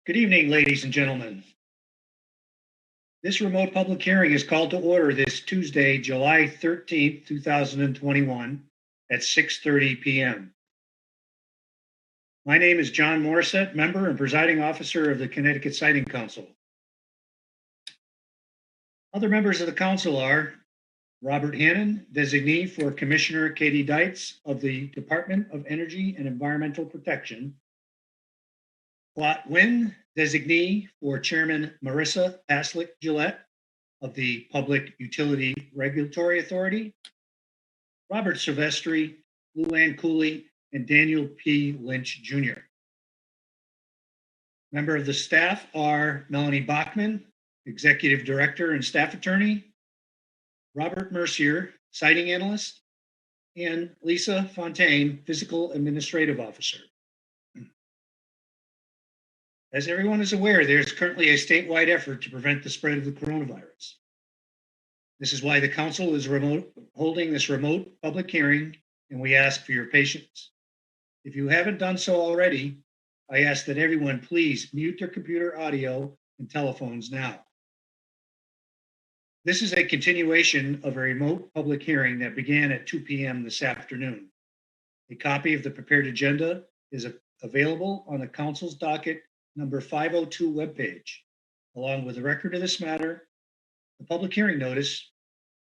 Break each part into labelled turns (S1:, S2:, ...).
S1: Good evening, ladies and gentlemen. This remote public hearing is called to order this Tuesday, July 13th, 2021 at 6:30 p.m. My name is John Morissette, member and presiding officer of the Connecticut Siting Council. Other members of the council are Robert Hannon, designee for Commissioner Katie Deitz of the Department of Energy and Environmental Protection, Plot Wynn, designee for Chairman Marissa Paslick Gillette of the Public Utility Regulatory Authority, Robert Silvestri, Lou Ann Cooley, and Daniel P. Lynch Jr. Member of the staff are Melanie Bachman, Executive Director and Staff Attorney, Robert Mercier, Siting Analyst, and Lisa Fontaine, Physical Administrative Officer. As everyone is aware, there's currently a statewide effort to prevent the spread of the coronavirus. This is why the council is holding this remote public hearing, and we ask for your patience. If you haven't done so already, I ask that everyone please mute their computer audio and telephones now. This is a continuation of a remote public hearing that began at 2 p.m. this afternoon. A copy of the prepared agenda is available on the council's docket number 502 webpage, along with the record of this matter, the public hearing notice,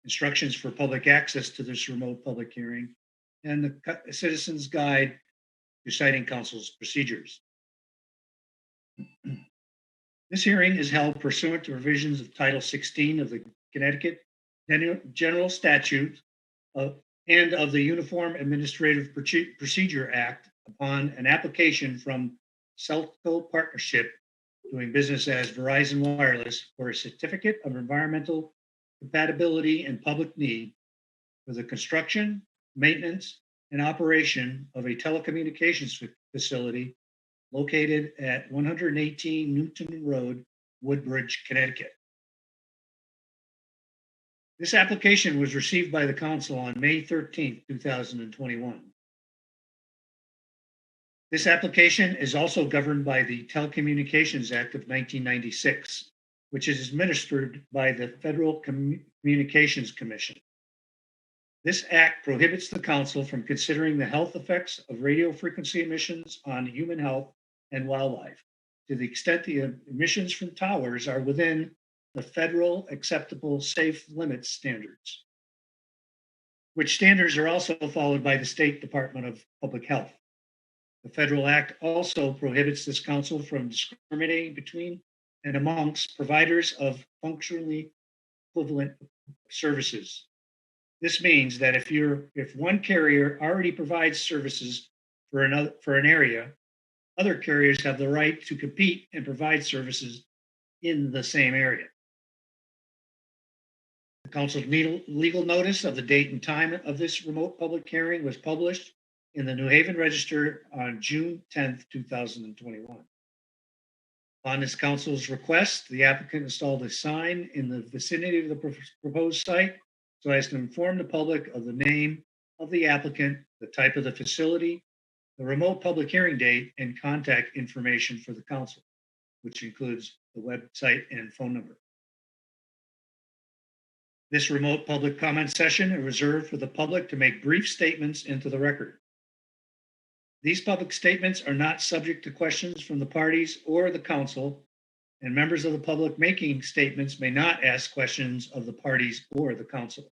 S1: instructions for public access to this remote public hearing, and the Citizen's Guide to Siting Council's procedures. This hearing is held pursuant to provisions of Title 16 of the Connecticut General Statute and of the Uniform Administrative Procedure Act upon an application from Celco Partnership doing business as Verizon Wireless for a certificate of environmental compatibility and public need for the construction, maintenance, and operation of a telecommunications facility located at 118 Newton Road, Woodbridge, Connecticut. This application was received by the council on May 13th, 2021. This application is also governed by the Telecommunications Act of 1996, which is administered by the Federal Communications Commission. This act prohibits the council from considering the health effects of radio frequency emissions on human health and wildlife to the extent the emissions from towers are within the federal acceptable safe limits standards, which standards are also followed by the State Department of Public Health. The federal act also prohibits this council from discriminating between and amongst providers of functionally equivalent services. This means that if one carrier already provides services for an area, other carriers have the right to compete and provide services in the same area. The council's legal notice of the date and time of this remote public hearing was published in the New Haven Register on June 10th, 2021. On this council's request, the applicant installed a sign in the vicinity of the proposed site so as to inform the public of the name of the applicant, the type of the facility, the remote public hearing date, and contact information for the council, which includes the website and phone number. This remote public comment session is reserved for the public to make brief statements into the record. These public statements are not subject to questions from the parties or the council, and members of the public making statements may not ask questions of the parties or the council.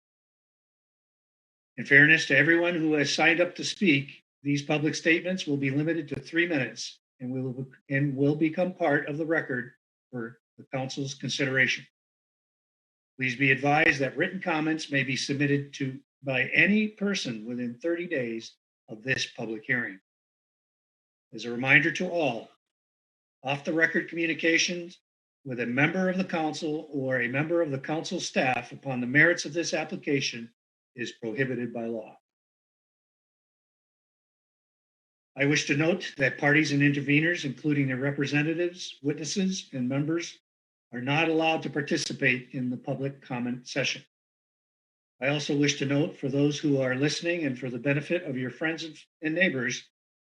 S1: In fairness to everyone who has signed up to speak, these public statements will be limited to 3 minutes and will become part of the record for the council's consideration. Please be advised that written comments may be submitted by any person within 30 days of this public hearing. As a reminder to all, off-the-record communications with a member of the council or a member of the council staff upon the merits of this application is prohibited by law. I wish to note that parties and interveners, including their representatives, witnesses, and members, are not allowed to participate in the public comment session. I also wish to note for those who are listening and for the benefit of your friends and neighbors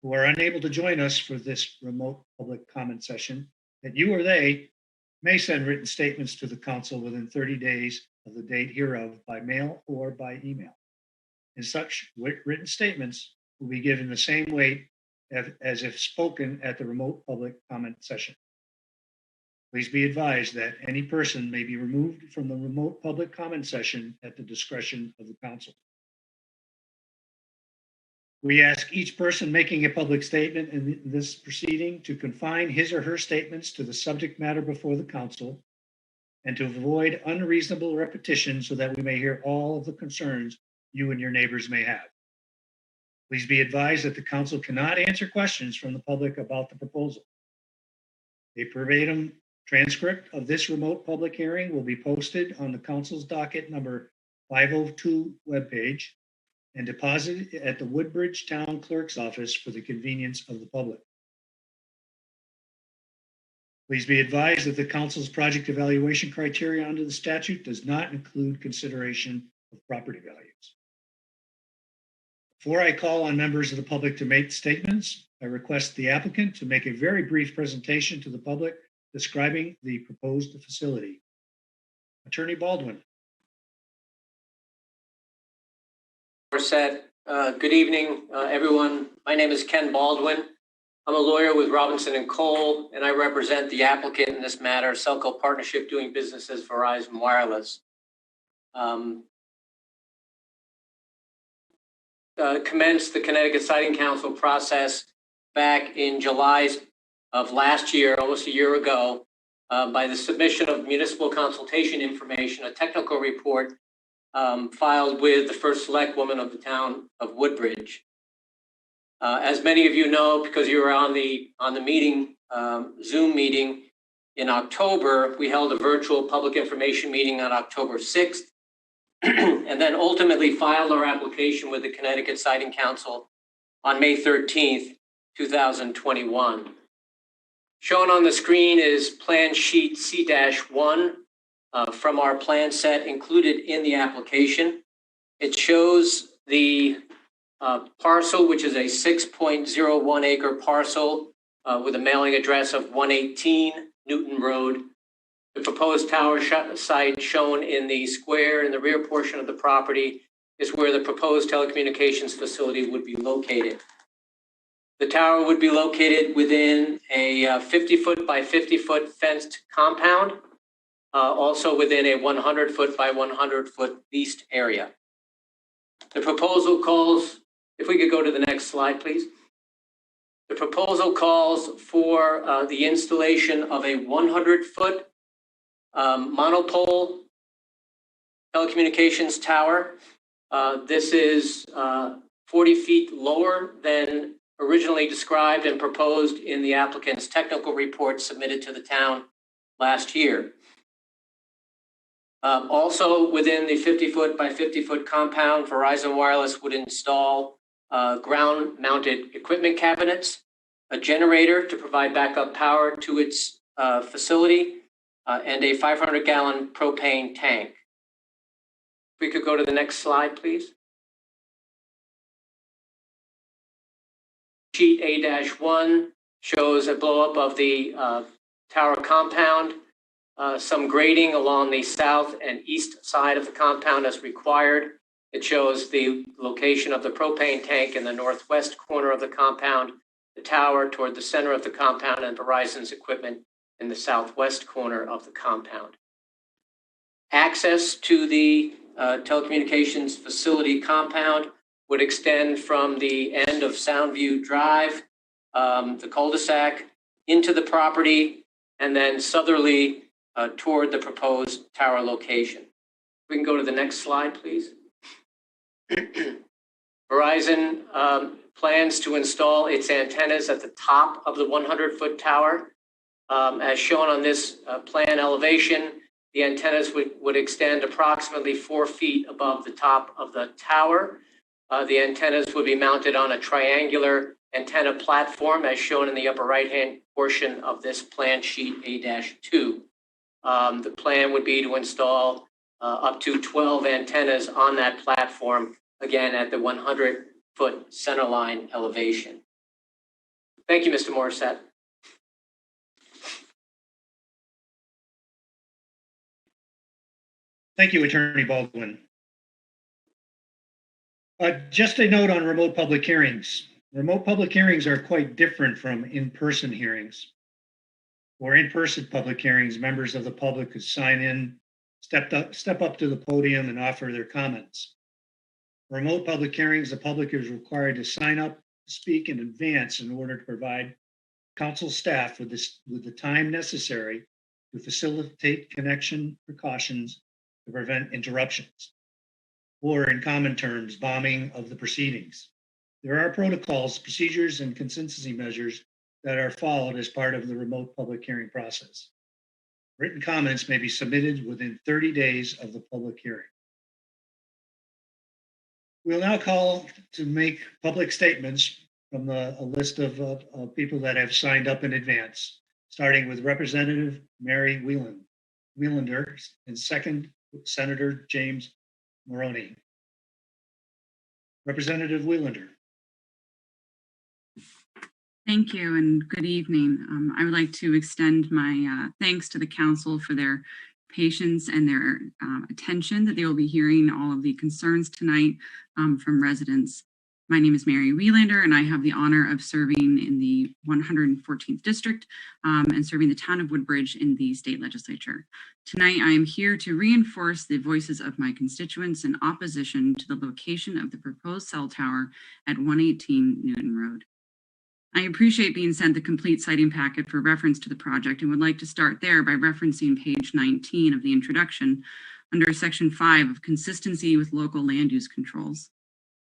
S1: who are unable to join us for this remote public comment session, that you or they may send written statements to the council within 30 days of the date hereof by mail or by email. And such written statements will be given the same weight as if spoken at the remote public comment session. Please be advised that any person may be removed from the remote public comment session at the discretion of the council. We ask each person making a public statement in this proceeding to confine his or her statements to the subject matter before the council and to avoid unreasonable repetition so that we may hear all of the concerns you and your neighbors may have. Please be advised that the council cannot answer questions from the public about the proposal. A verbatim transcript of this remote public hearing will be posted on the council's docket number 502 webpage and deposited at the Woodbridge Town Clerk's office for the convenience of the public. Please be advised that the council's project evaluation criteria under the statute does not include consideration of property values. Before I call on members of the public to make statements, I request the applicant to make a very brief presentation to the public describing the proposed facility. Attorney Baldwin.
S2: Good evening, everyone. My name is Ken Baldwin. I'm a lawyer with Robinson & Cole, and I represent the applicant in this matter, Selco Partnership doing business as Verizon Wireless. Commenced the Connecticut Siting Council process back in July of last year, almost a year ago, by the submission of municipal consultation information, a technical report filed with the first select woman of the town of Woodbridge. As many of you know, because you were on the meeting, Zoom meeting in October, we held a virtual public information meeting on October 6th, and then ultimately filed our application with the Connecticut Siting Council on May 13th, 2021. Shown on the screen is plan sheet C-1 from our plan set included in the application. It shows the parcel, which is a 6.01 acre parcel with a mailing address of 118 Newton Road. The proposed tower site shown in the square in the rear portion of the property is where the proposed telecommunications facility would be located. The tower would be located within a 50-foot by 50-foot fenced compound, also within a 100-foot by 100-foot leased area. The proposal calls, if we could go to the next slide, please. The proposal calls for the installation of a 100-foot monopole telecommunications tower. This is 40 feet lower than originally described and proposed in the applicant's technical report submitted to the town last year. Also within the 50-foot by 50-foot compound, Verizon Wireless would install ground-mounted equipment cabinets, a generator to provide backup power to its facility, and a 500-gallon propane tank. If we could go to the next slide, please. Sheet A-1 shows a blow-up of the tower compound, some grading along the south and east side of the compound as required. It shows the location of the propane tank in the northwest corner of the compound, the tower toward the center of the compound, and Verizon's equipment in the southwest corner of the compound. Access to the telecommunications facility compound would extend from the end of Soundview Drive, the cul-de-sac, into the property, and then southerly toward the proposed tower location. We can go to the next slide, please. Verizon plans to install its antennas at the top of the 100-foot tower. As shown on this plan elevation, the antennas would extend approximately 4 feet above the top of the tower. The antennas would be mounted on a triangular antenna platform as shown in the upper right-hand portion of this plan sheet A-2. The plan would be to install up to 12 antennas on that platform, again at the 100-foot centerline elevation. Thank you, Mr. Morissette.
S1: Thank you, Attorney Baldwin. Just a note on remote public hearings. Remote public hearings are quite different from in-person hearings. For in-person public hearings, members of the public could sign in, step up to the podium and offer their comments. For remote public hearings, the public is required to sign up, speak in advance in order to provide council staff with the time necessary to facilitate connection precautions to prevent interruptions, or in common terms, bombing of the proceedings. There are protocols, procedures, and consistency measures that are followed as part of the remote public hearing process. Written comments may be submitted within 30 days of the public hearing. We'll now call to make public statements from a list of people that have signed up in advance, starting with Representative Mary Weilander and second, Senator James Maroney. Representative Weilander.
S3: Thank you and good evening. I would like to extend my thanks to the council for their patience and their attention, that they will be hearing all of the concerns tonight from residents. My name is Mary Weilander, and I have the honor of serving in the 114th District and serving the town of Woodbridge in the state legislature. Tonight, I am here to reinforce the voices of my constituents in opposition to the location of the proposed cell tower at 118 Newton Road. I appreciate being sent the complete citing packet for reference to the project and would like to start there by referencing page 19 of the introduction under section 5 of consistency with local land use controls.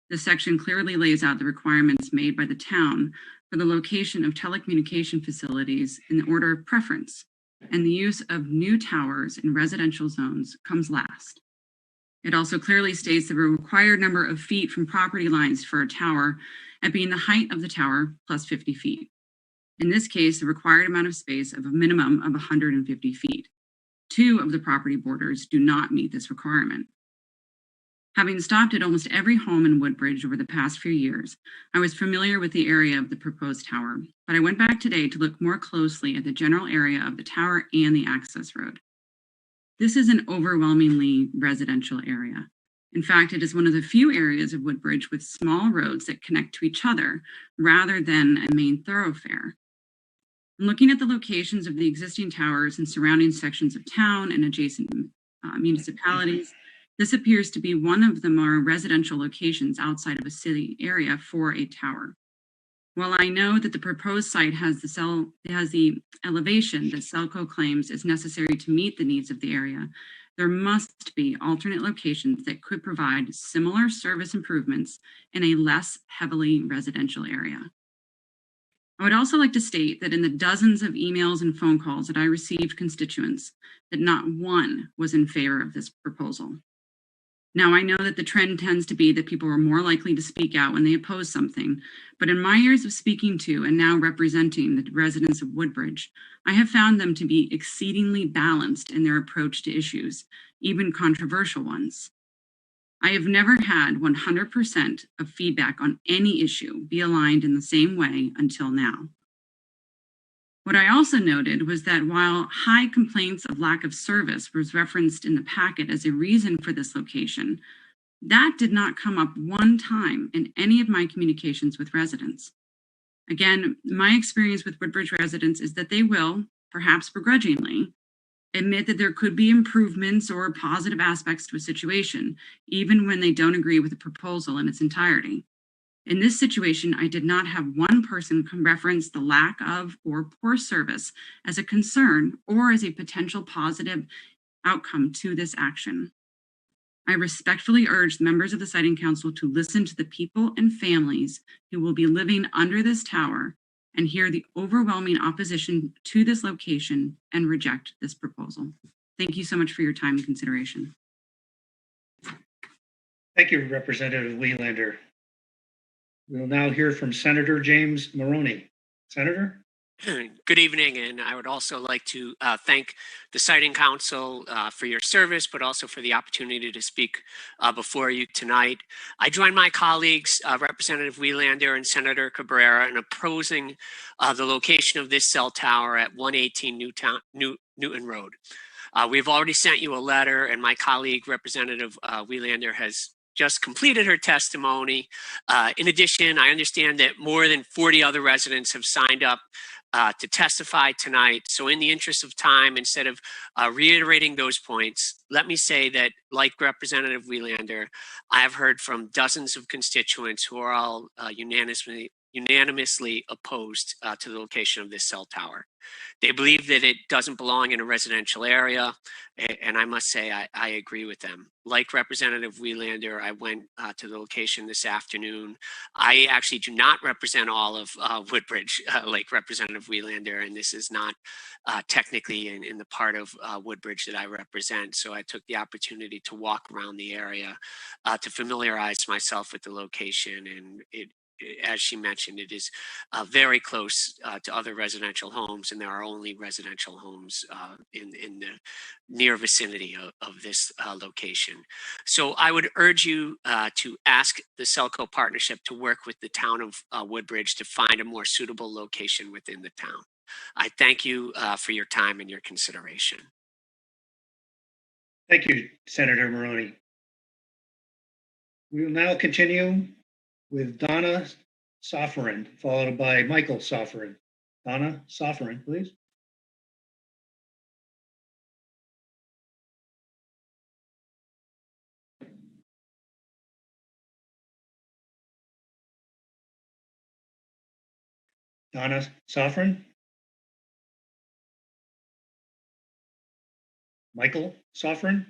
S3: This section clearly lays out the requirements made by the town for the location of telecommunication facilities in the order of preference, and the use of new towers in residential zones comes last. It also clearly states the required number of feet from property lines for a tower at being the height of the tower plus 50 feet. In this case, the required amount of space of a minimum of 150 feet. 2 of the property borders do not meet this requirement. Having stopped at almost every home in Woodbridge over the past few years, I was familiar with the area of the proposed tower, but I went back today to look more closely at the general area of the tower and the access road. This is an overwhelmingly residential area. In fact, it is one of the few areas of Woodbridge with small roads that connect to each other rather than a main thoroughfare. Looking at the locations of the existing towers in surrounding sections of town and adjacent municipalities, this appears to be one of the more residential locations outside of a city area for a tower. While I know that the proposed site has the elevation that Cellco claims is necessary to meet the needs of the area, there must be alternate locations that could provide similar service improvements in a less heavily residential area. I would also like to state that in the dozens of emails and phone calls that I received constituents, that not one was in favor of this proposal. Now, I know that the trend tends to be that people are more likely to speak out when they oppose something, but in my years of speaking to and now representing the residents of Woodbridge, I have found them to be exceedingly balanced in their approach to issues, even controversial ones. I have never had 100% of feedback on any issue be aligned in the same way until now. What I also noted was that while high complaints of lack of service was referenced in the packet as a reason for this location, that did not come up one time in any of my communications with residents. Again, my experience with Woodbridge residents is that they will, perhaps begrudgingly, admit that there could be improvements or positive aspects to a situation, even when they don't agree with the proposal in its entirety. In this situation, I did not have one person reference the lack of or poor service as a concern or as a potential positive outcome to this action. I respectfully urge members of the Siting Council to listen to the people and families who will be living under this tower and hear the overwhelming opposition to this location and reject this proposal. Thank you so much for your time and consideration.
S1: Thank you, Representative Weilander. We'll now hear from Senator James Maroney. Senator?
S4: Good evening, and I would also like to thank the Siting Council for your service, but also for the opportunity to speak before you tonight. I join my colleagues, Representative Weilander and Senator Cabrera, in opposing the location of this cell tower at 118 Newton Road. We've already sent you a letter, and my colleague, Representative Weilander, has just completed her testimony. In addition, I understand that more than 40 other residents have signed up to testify tonight. So in the interest of time, instead of reiterating those points, let me say that, like Representative Weilander, I have heard from dozens of constituents who are all unanimously opposed to the location of this cell tower. They believe that it doesn't belong in a residential area, and I must say I agree with them. Like Representative Weilander, I went to the location this afternoon. I actually do not represent all of Woodbridge, like Representative Weilander, and this is not technically in the part of Woodbridge that I represent. So I took the opportunity to walk around the area to familiarize myself with the location, and as she mentioned, it is very close to other residential homes, and there are only residential homes in the near vicinity of this location. So I would urge you to ask the Selco partnership to work with the town of Woodbridge to find a more suitable location within the town. I thank you for your time and your consideration.
S1: Thank you, Senator Maroney. We will now continue with Donna Sofferin, followed by Michael Sofferin. Donna Sofferin, please. Donna Sofferin. Michael Sofferin.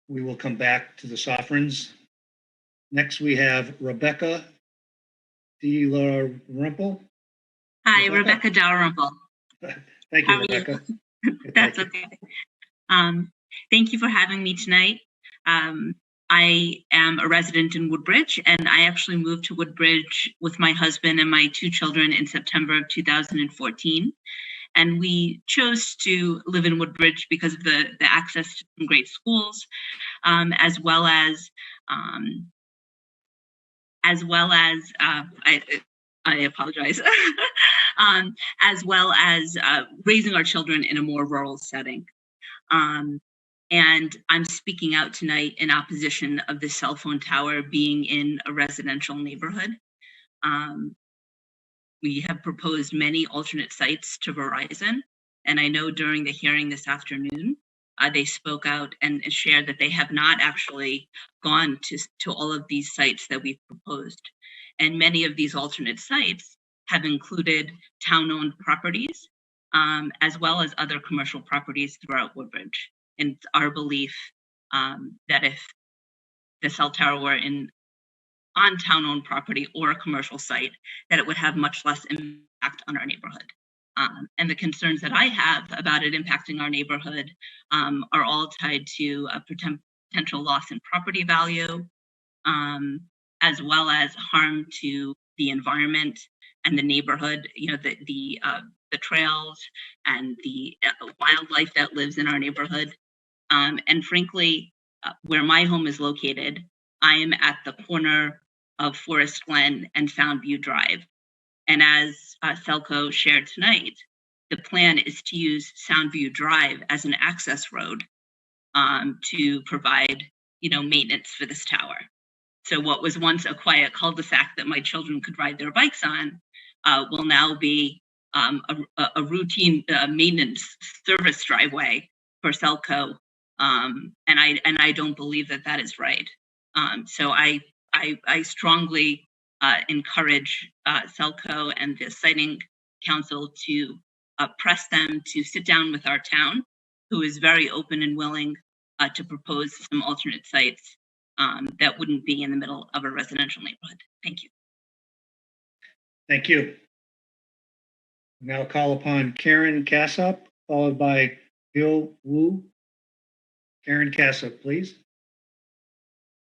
S1: We will come back to the Sofferins. Next, we have Rebecca Dalrymple.
S5: Hi, Rebecca Dalrymple.
S1: Thank you, Rebecca.
S5: That's okay. Thank you for having me tonight. I am a resident in Woodbridge, and I actually moved to Woodbridge with my husband and my 2 children in September of 2014. And we chose to live in Woodbridge because of the access to some great schools, as well as I apologize, as well as raising our children in a more rural setting. And I'm speaking out tonight in opposition of the cell phone tower being in a residential neighborhood. We have proposed many alternate sites to Verizon, and I know during the hearing this afternoon, they spoke out and shared that they have not actually gone to all of these sites that we've proposed. And many of these alternate sites have included town-owned properties, as well as other commercial properties throughout Woodbridge. And it's our belief that if the cell tower were on town-owned property or a commercial site, that it would have much less impact on our neighborhood. And the concerns that I have about it impacting our neighborhood are all tied to a potential loss in property value, as well as harm to the environment and the neighborhood, you know, the trails and the wildlife that lives in our neighborhood. And frankly, where my home is located, I am at the corner of Forest Glen and Soundview Drive. And as Selco shared tonight, the plan is to use Soundview Drive as an access road to provide, you know, maintenance for this tower. So what was once a quiet cul-de-sac that my children could ride their bikes on will now be a routine maintenance service driveway for Selco, and I don't believe that that is right. So I strongly encourage Selco and the siting council to press them to sit down with our town, who is very open and willing to propose some alternate sites that wouldn't be in the middle of a residential neighborhood. Thank you.
S1: Thank you. Now call upon Karen Kasp, followed by Bill Wu. Karen Kasp, please.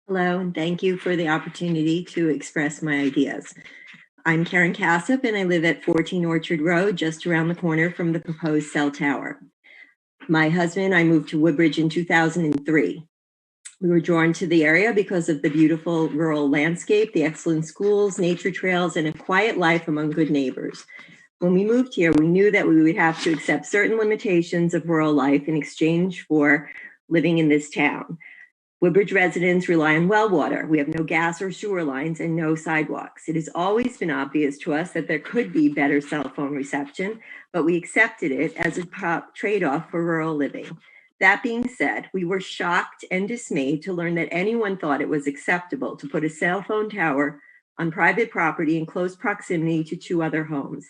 S6: Hello, and thank you for the opportunity to express my ideas. I'm Karen Kasp, and I live at 14 Orchard Road, just around the corner from the proposed cell tower. My husband and I moved to Woodbridge in 2003. We were drawn to the area because of the beautiful rural landscape, the excellent schools, nature trails, and a quiet life among good neighbors. When we moved here, we knew that we would have to accept certain limitations of rural life in exchange for living in this town. Woodbridge residents rely on well water. We have no gas or sewer lines and no sidewalks. It has always been obvious to us that there could be better cell phone reception, but we accepted it as a trade-off for rural living. That being said, we were shocked and dismayed to learn that anyone thought it was acceptable to put a cell phone tower on private property in close proximity to 2 other homes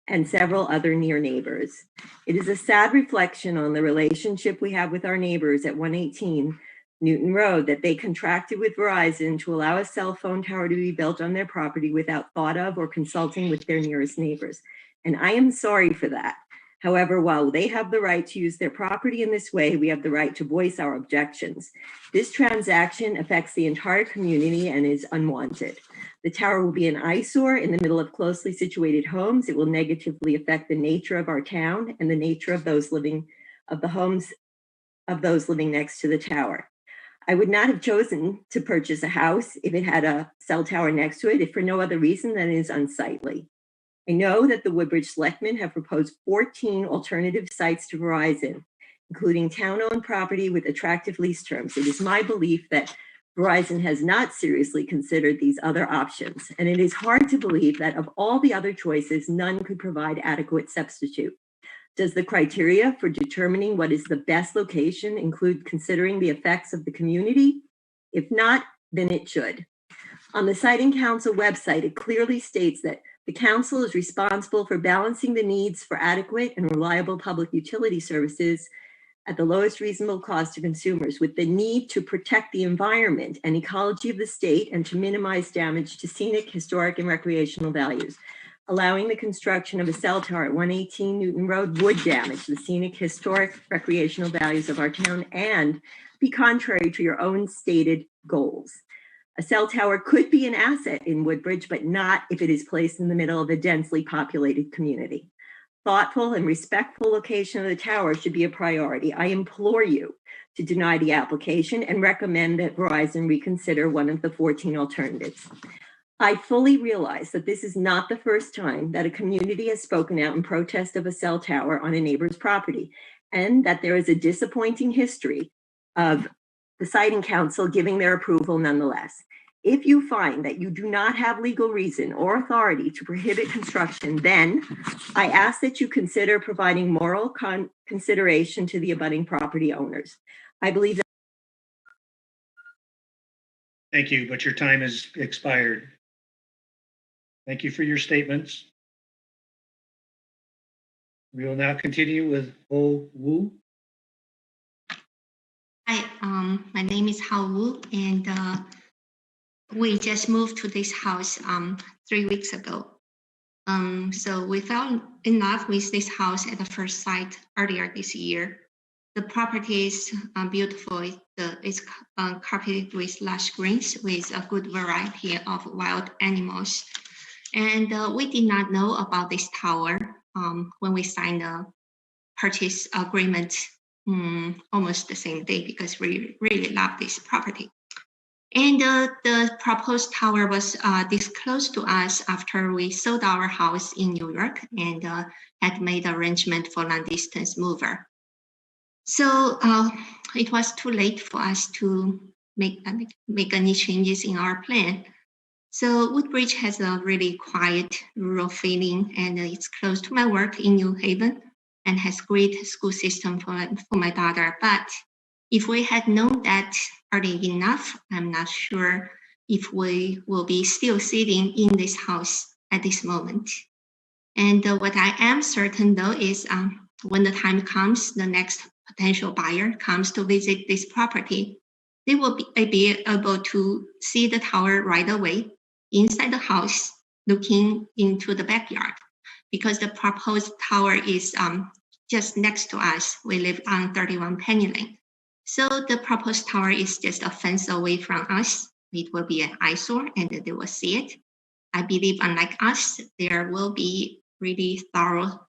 S6: and several other near neighbors. It is a sad reflection on the relationship we have with our neighbors at 118 Newton Road that they contracted with Verizon to allow a cell phone tower to be built on their property without thought of or consulting with their nearest neighbors. And I am sorry for that. However, while they have the right to use their property in this way, we have the right to voice our objections. This transaction affects the entire community and is unwanted. The tower will be an eyesore in the middle of closely situated homes. It will negatively affect the nature of our town and the nature of those living next to the tower. I would not have chosen to purchase a house if it had a cell tower next to it, if for no other reason than it is unsightly. I know that the Woodbridge Selectmen have proposed 14 alternative sites to Verizon, including town-owned property with attractive lease terms. It is my belief that Verizon has not seriously considered these other options, and it is hard to believe that of all the other choices, none could provide adequate substitute. Does the criteria for determining what is the best location include considering the effects of the community? If not, then it should. On the Siting Council website, it clearly states that the council is responsible for balancing the needs for adequate and reliable public utility services at the lowest reasonable cost to consumers, with the need to protect the environment and ecology of the state and to minimize damage to scenic, historic, and recreational values. Allowing the construction of a cell tower at 118 Newton Road would damage the scenic, historic, recreational values of our town and be contrary to your own stated goals. A cell tower could be an asset in Woodbridge, but not if it is placed in the middle of a densely populated community. Thoughtful and respectful location of the tower should be a priority. I implore you to deny the application and recommend that Verizon reconsider one of the 14 alternatives. I fully realize that this is not the first time that a community has spoken out in protest of a cell tower on a neighbor's property, and that there is a disappointing history of the Siting Council giving their approval nonetheless. If you find that you do not have legal reason or authority to prohibit construction, then I ask that you consider providing moral consideration to the abutting property owners. I believe that.
S1: Thank you, but your time has expired. Thank you for your statements. We will now continue with Ho Wu.
S7: Hi, my name is Hao Wu, and we just moved to this house 3 weeks ago. So we fell in love with this house at the first sight earlier this year. The property is beautiful. It's carpeted with lush greens with a good variety of wild animals. And we did not know about this tower when we signed the purchase agreement almost the same day, because we really love this property. And the proposed tower was disclosed to us after we sold our house in New York and had made arrangement for long-distance mover. So it was too late for us to make any changes in our plan. So Woodbridge has a really quiet rural feeling, and it's close to my work in New Haven and has great school system for my daughter. But if we had known that early enough, I'm not sure if we will be still sitting in this house at this moment. And what I am certain though is when the time comes, the next potential buyer comes to visit this property, they will be able to see the tower right away inside the house, looking into the backyard, because the proposed tower is just next to us. We live on 31 Penny Lane. So the proposed tower is just a fence away from us. It will be an eyesore and they will see it. I believe, unlike us, there will be really thorough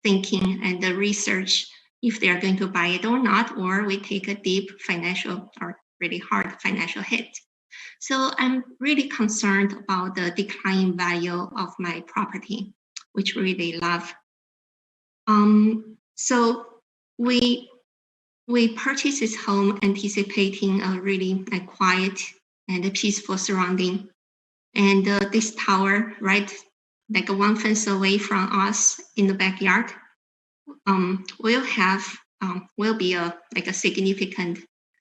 S7: thinking and the research if they are going to buy it or not, or we take a deep financial or really hard financial hit. So I'm really concerned about the declining value of my property, which we really love. So we purchased this home anticipating a really quiet and a peaceful surrounding. And this tower, right, like one fence away from us in the backyard, will be a significant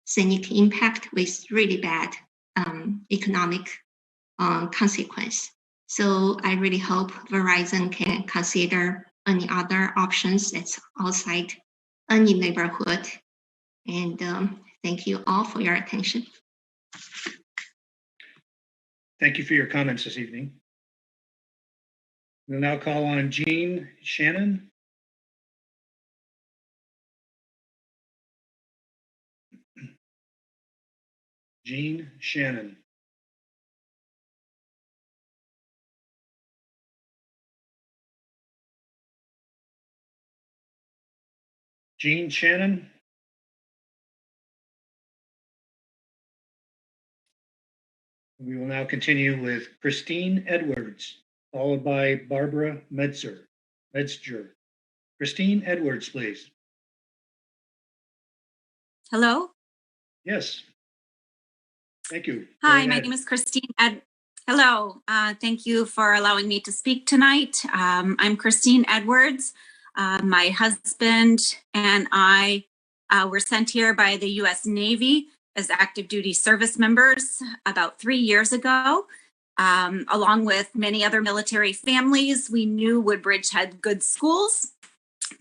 S7: scenic impact with really bad economic consequence. So I really hope Verizon can consider any other options that's outside any neighborhood. And thank you all for your attention.
S1: Thank you for your comments this evening. We'll now call on Jean Shannon. Jean Shannon. Jean Shannon. We will now continue with Christine Edwards, followed by Barbara Metzger. Christine Edwards, please.
S8: Hello?
S1: Yes. Thank you.
S8: Hi, my name is Christine. Hello. Thank you for allowing me to speak tonight. I'm Christine Edwards. My husband and I were sent here by the U.S. Navy as active duty service members about 3 years ago. Along with many other military families, we knew Woodbridge had good schools,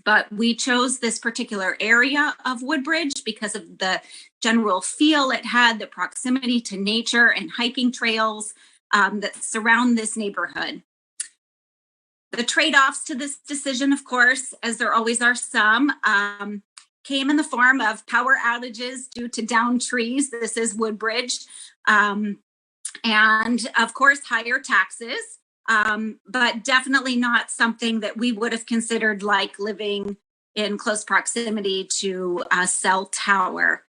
S8: but we chose this particular area of Woodbridge because of the general feel it had, the proximity to nature and hiking trails that surround this neighborhood. The trade-offs to this decision, of course, as there always are some, came in the form of power outages due to downed trees. This is Woodbridge. And of course, higher taxes, but definitely not something that we would have considered like living in close proximity to a cell tower.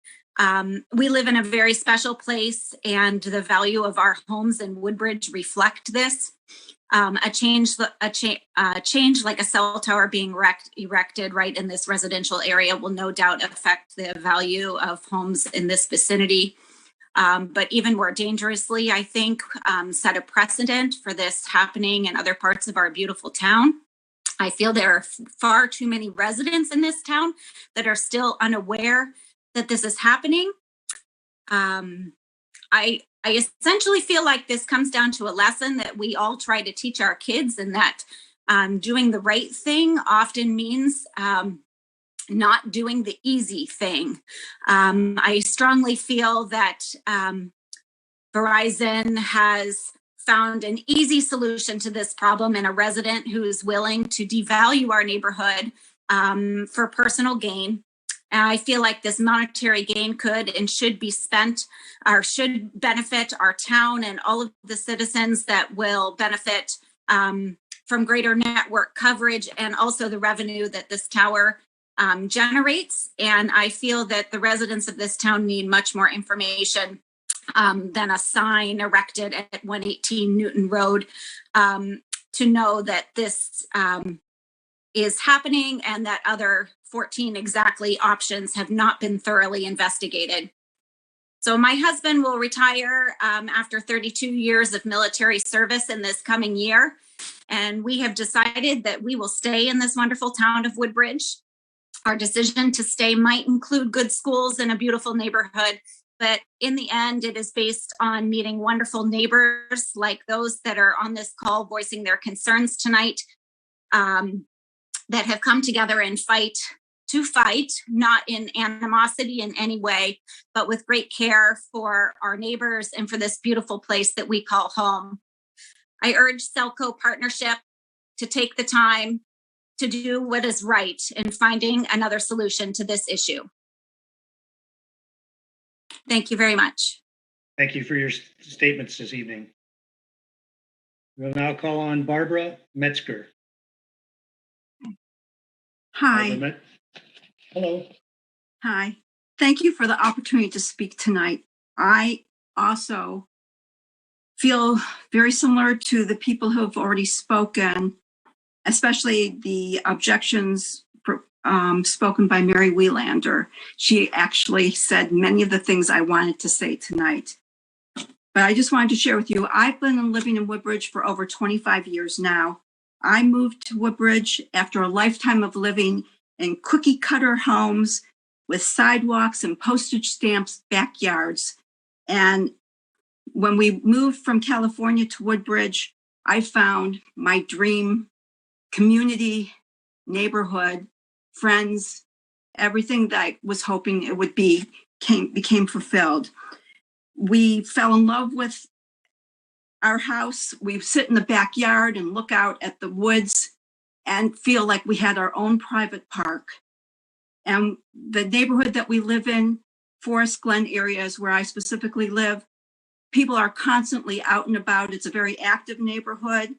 S8: We live in a very special place, and the value of our homes in Woodbridge reflect this. A change like a cell tower being erected right in this residential area will no doubt affect the value of homes in this vicinity. But even more dangerously, I think, set a precedent for this happening in other parts of our beautiful town. I feel there are far too many residents in this town that are still unaware that this is happening. I essentially feel like this comes down to a lesson that we all try to teach our kids, and that doing the right thing often means not doing the easy thing. I strongly feel that Verizon has found an easy solution to this problem in a resident who is willing to devalue our neighborhood for personal gain. And I feel like this monetary gain could and should be spent, or should benefit our town and all of the citizens that will benefit from greater network coverage, and also the revenue that this tower generates. And I feel that the residents of this town need much more information than a sign erected at 118 Newton Road to know that this is happening, and that other 14 exactly options have not been thoroughly investigated. So my husband will retire after 32 years of military service in this coming year. And we have decided that we will stay in this wonderful town of Woodbridge. Our decision to stay might include good schools and a beautiful neighborhood, but in the end, it is based on meeting wonderful neighbors like those that are on this call voicing their concerns tonight, that have come together and fight, not in animosity in any way, but with great care for our neighbors and for this beautiful place that we call home. I urge Selco Partnership to take the time to do what is right in finding another solution to this issue. Thank you very much.
S1: Thank you for your statements this evening. We'll now call on Barbara Metzger.
S9: Hi.
S1: Hello.
S9: Hi. Thank you for the opportunity to speak tonight. I also feel very similar to the people who have already spoken, especially the objections spoken by Mary Weilander. She actually said many of the things I wanted to say tonight. But I just wanted to share with you, I've been living in Woodbridge for over 25 years now. I moved to Woodbridge after a lifetime of living in cookie cutter homes with sidewalks and postage stamps backyards. And when we moved from California to Woodbridge, I found my dream community, neighborhood, friends, everything that I was hoping it would be became fulfilled. We fell in love with our house. We sit in the backyard and look out at the woods and feel like we had our own private park. And the neighborhood that we live in, Forest Glen area is where I specifically live. People are constantly out and about. It's a very active neighborhood.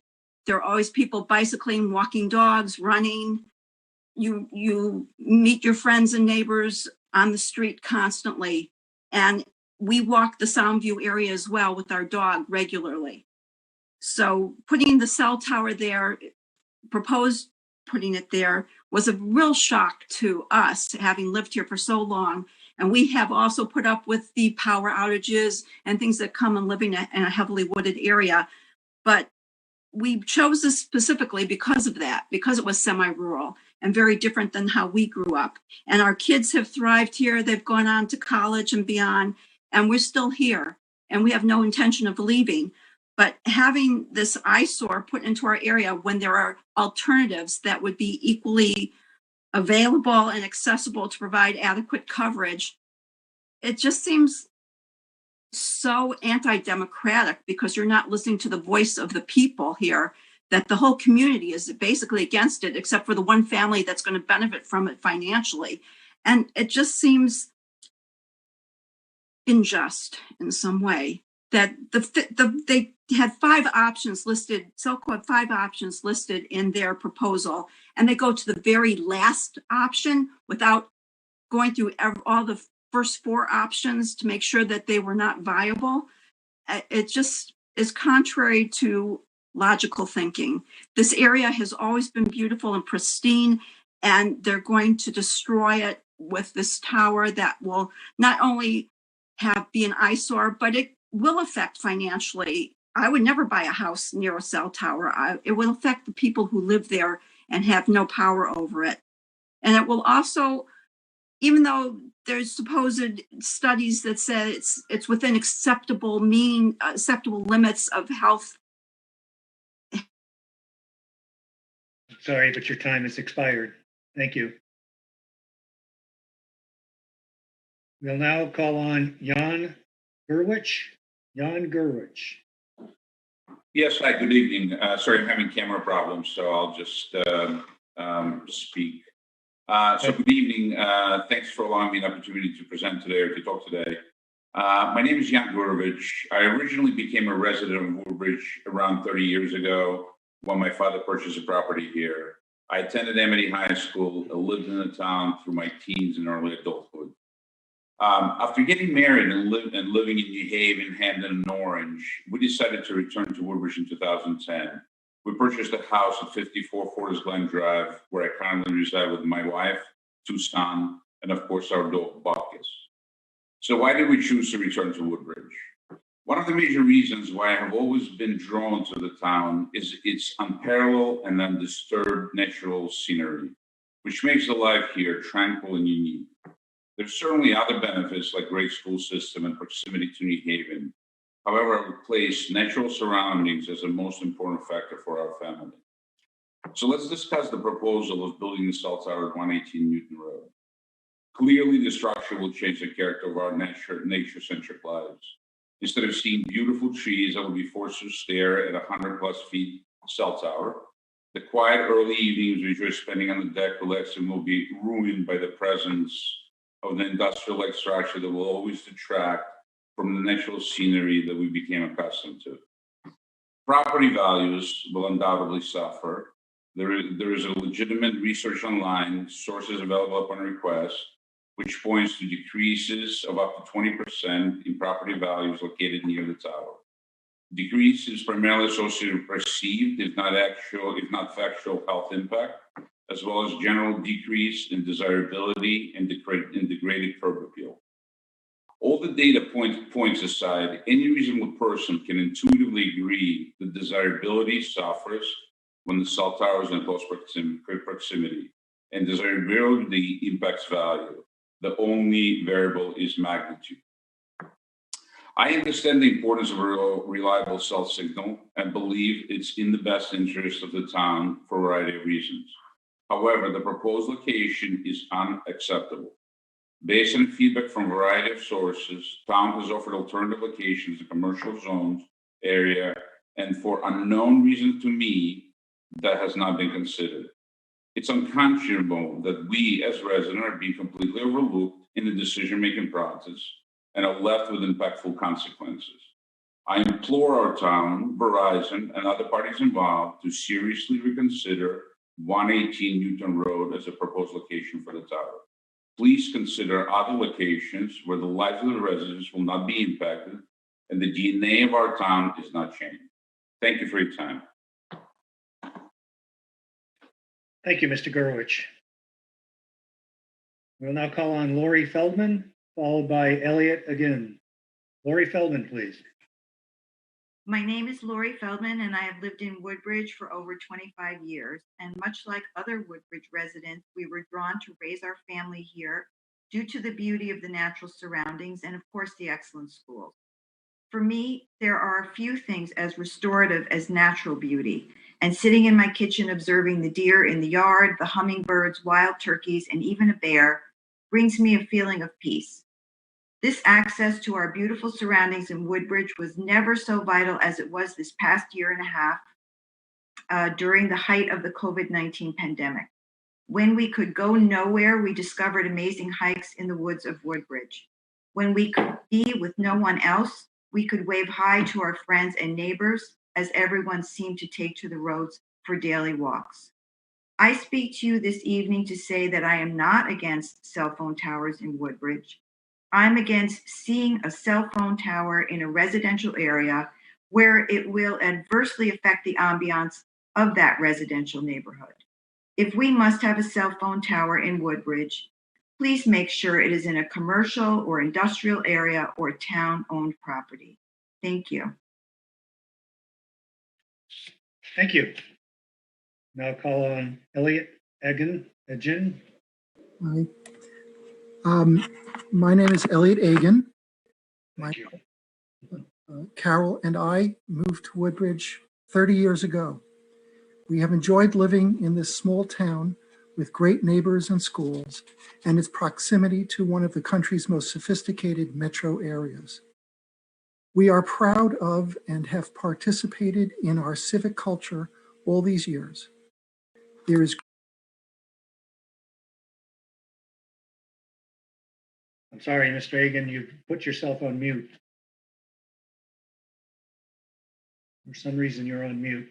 S9: There are always people bicycling, walking dogs, running. You meet your friends and neighbors on the street constantly. And we walk the Soundview area as well with our dog regularly. So putting the cell tower there, proposed putting it there, was a real shock to us, having lived here for so long. And we have also put up with the power outages and things that come in living in a heavily wooded area. But we chose this specifically because of that, because it was semi-rural and very different than how we grew up. And our kids have thrived here. They've gone on to college and beyond, and we're still here. And we have no intention of leaving. But having this eyesore put into our area when there are alternatives that would be equally available and accessible to provide adequate coverage, it just seems so anti-democratic because you're not listening to the voice of the people here, that the whole community is basically against it, except for the one family that's going to benefit from it financially. And it just seems unjust in some way that they had 5 options listed, Selco had 5 options listed in their proposal, and they go to the very last option without going through all the first 4 options to make sure that they were not viable. It just is contrary to logical thinking. This area has always been beautiful and pristine, and they're going to destroy it with this tower that will not only be an eyesore, but it will affect financially. I would never buy a house near a cell tower. It will affect the people who live there and have no power over it. And it will also, even though there's supposed studies that say it's within acceptable limits of health.
S1: Sorry, but your time has expired. Thank you. We'll now call on Jan Gurwitch. Jan Gurwitch.
S10: Yes, hi, good evening. Sorry, I'm having camera problems, so I'll just speak. So good evening. Thanks for allowing me an opportunity to present today or to talk today. My name is Jan Gorbach. I originally became a resident of Woodbridge around 30 years ago when my father purchased a property here. I attended Amity High School, lived in the town through my teens and early adulthood. After getting married and living in New Haven, Hampden, and Orange, we decided to return to Woodbridge in 2010. We purchased a house at 54 Forest Glen Drive, where I currently reside with my wife, 2 sons, and of course our dog, Ruskas. So why did we choose to return to Woodbridge? One of the major reasons why I have always been drawn to the town is its unparalleled and undisturbed natural scenery, which makes the life here tranquil and unique. There's certainly other benefits like great school system and proximity to New Haven. However, I would place natural surroundings as the most important factor for our family. So let's discuss the proposal of building the cell tower at 118 Newton Road. Clearly, the structure will change the character of our nature-centric lives. Instead of seeing beautiful trees, I will be forced to stare at 100+ feet cell tower. The quiet early evenings we enjoy spending on the deck relaxing will be ruined by the presence of the industrial-like structure that will always detract from the natural scenery that we became accustomed to. Property values will undoubtedly suffer. There is a legitimate research online, sources available upon request, which points to decreases of up to 20% in property values located near the tower. Decrease is primarily associated with perceived, if not factual health impact, as well as general decrease in desirability and degraded curb appeal. All the data points aside, any reasonable person can intuitively agree that desirability suffers when the cell tower is in close proximity, and desirability impacts value. The only variable is magnitude. I understand the importance of a reliable cell signal and believe it's in the best interest of the town for a variety of reasons. However, the proposed location is unacceptable. Based on feedback from a variety of sources, town has offered alternative locations in commercial zones area, and for unknown reason to me, that has not been considered. It's unconscionable that we as residents are being completely overlooked in the decision-making process and are left with impactful consequences. I implore our town, Verizon, and other parties involved to seriously reconsider 118 Newton Road as a proposed location for the tower. Please consider other locations where the lives of the residents will not be impacted and the DNA of our town is not changed. Thank you for your time.
S1: Thank you, Mr. Gurwitch. We'll now call on Lori Feldman, followed by Elliot again. Lori Feldman, please.
S11: My name is Lori Feldman, and I have lived in Woodbridge for over 25 years. And much like other Woodbridge residents, we were drawn to raise our family here due to the beauty of the natural surroundings and, of course, the excellent schools. For me, there are a few things as restorative as natural beauty. And sitting in my kitchen observing the deer in the yard, the hummingbirds, wild turkeys, and even a bear brings me a feeling of peace. This access to our beautiful surroundings in Woodbridge was never so vital as it was this past year and a half during the height of the COVID-19 pandemic. When we could go nowhere, we discovered amazing hikes in the woods of Woodbridge. When we could be with no one else, we could wave hi to our friends and neighbors as everyone seemed to take to the roads for daily walks. I speak to you this evening to say that I am not against cell phone towers in Woodbridge. I'm against seeing a cell phone tower in a residential area where it will adversely affect the ambiance of that residential neighborhood. If we must have a cell phone tower in Woodbridge, please make sure it is in a commercial or industrial area or town-owned property. Thank you.
S1: Thank you. Now call on Elliot Reagan.
S12: Hi. My name is Elliot Reagan. Carol and I moved to Woodbridge 30 years ago. We have enjoyed living in this small town with great neighbors and schools and its proximity to one of the country's most sophisticated metro areas. We are proud of and have participated in our civic culture all these years. There is
S1: I'm sorry, Mr. Reagan, you put yourself on mute. For some reason, you're on mute.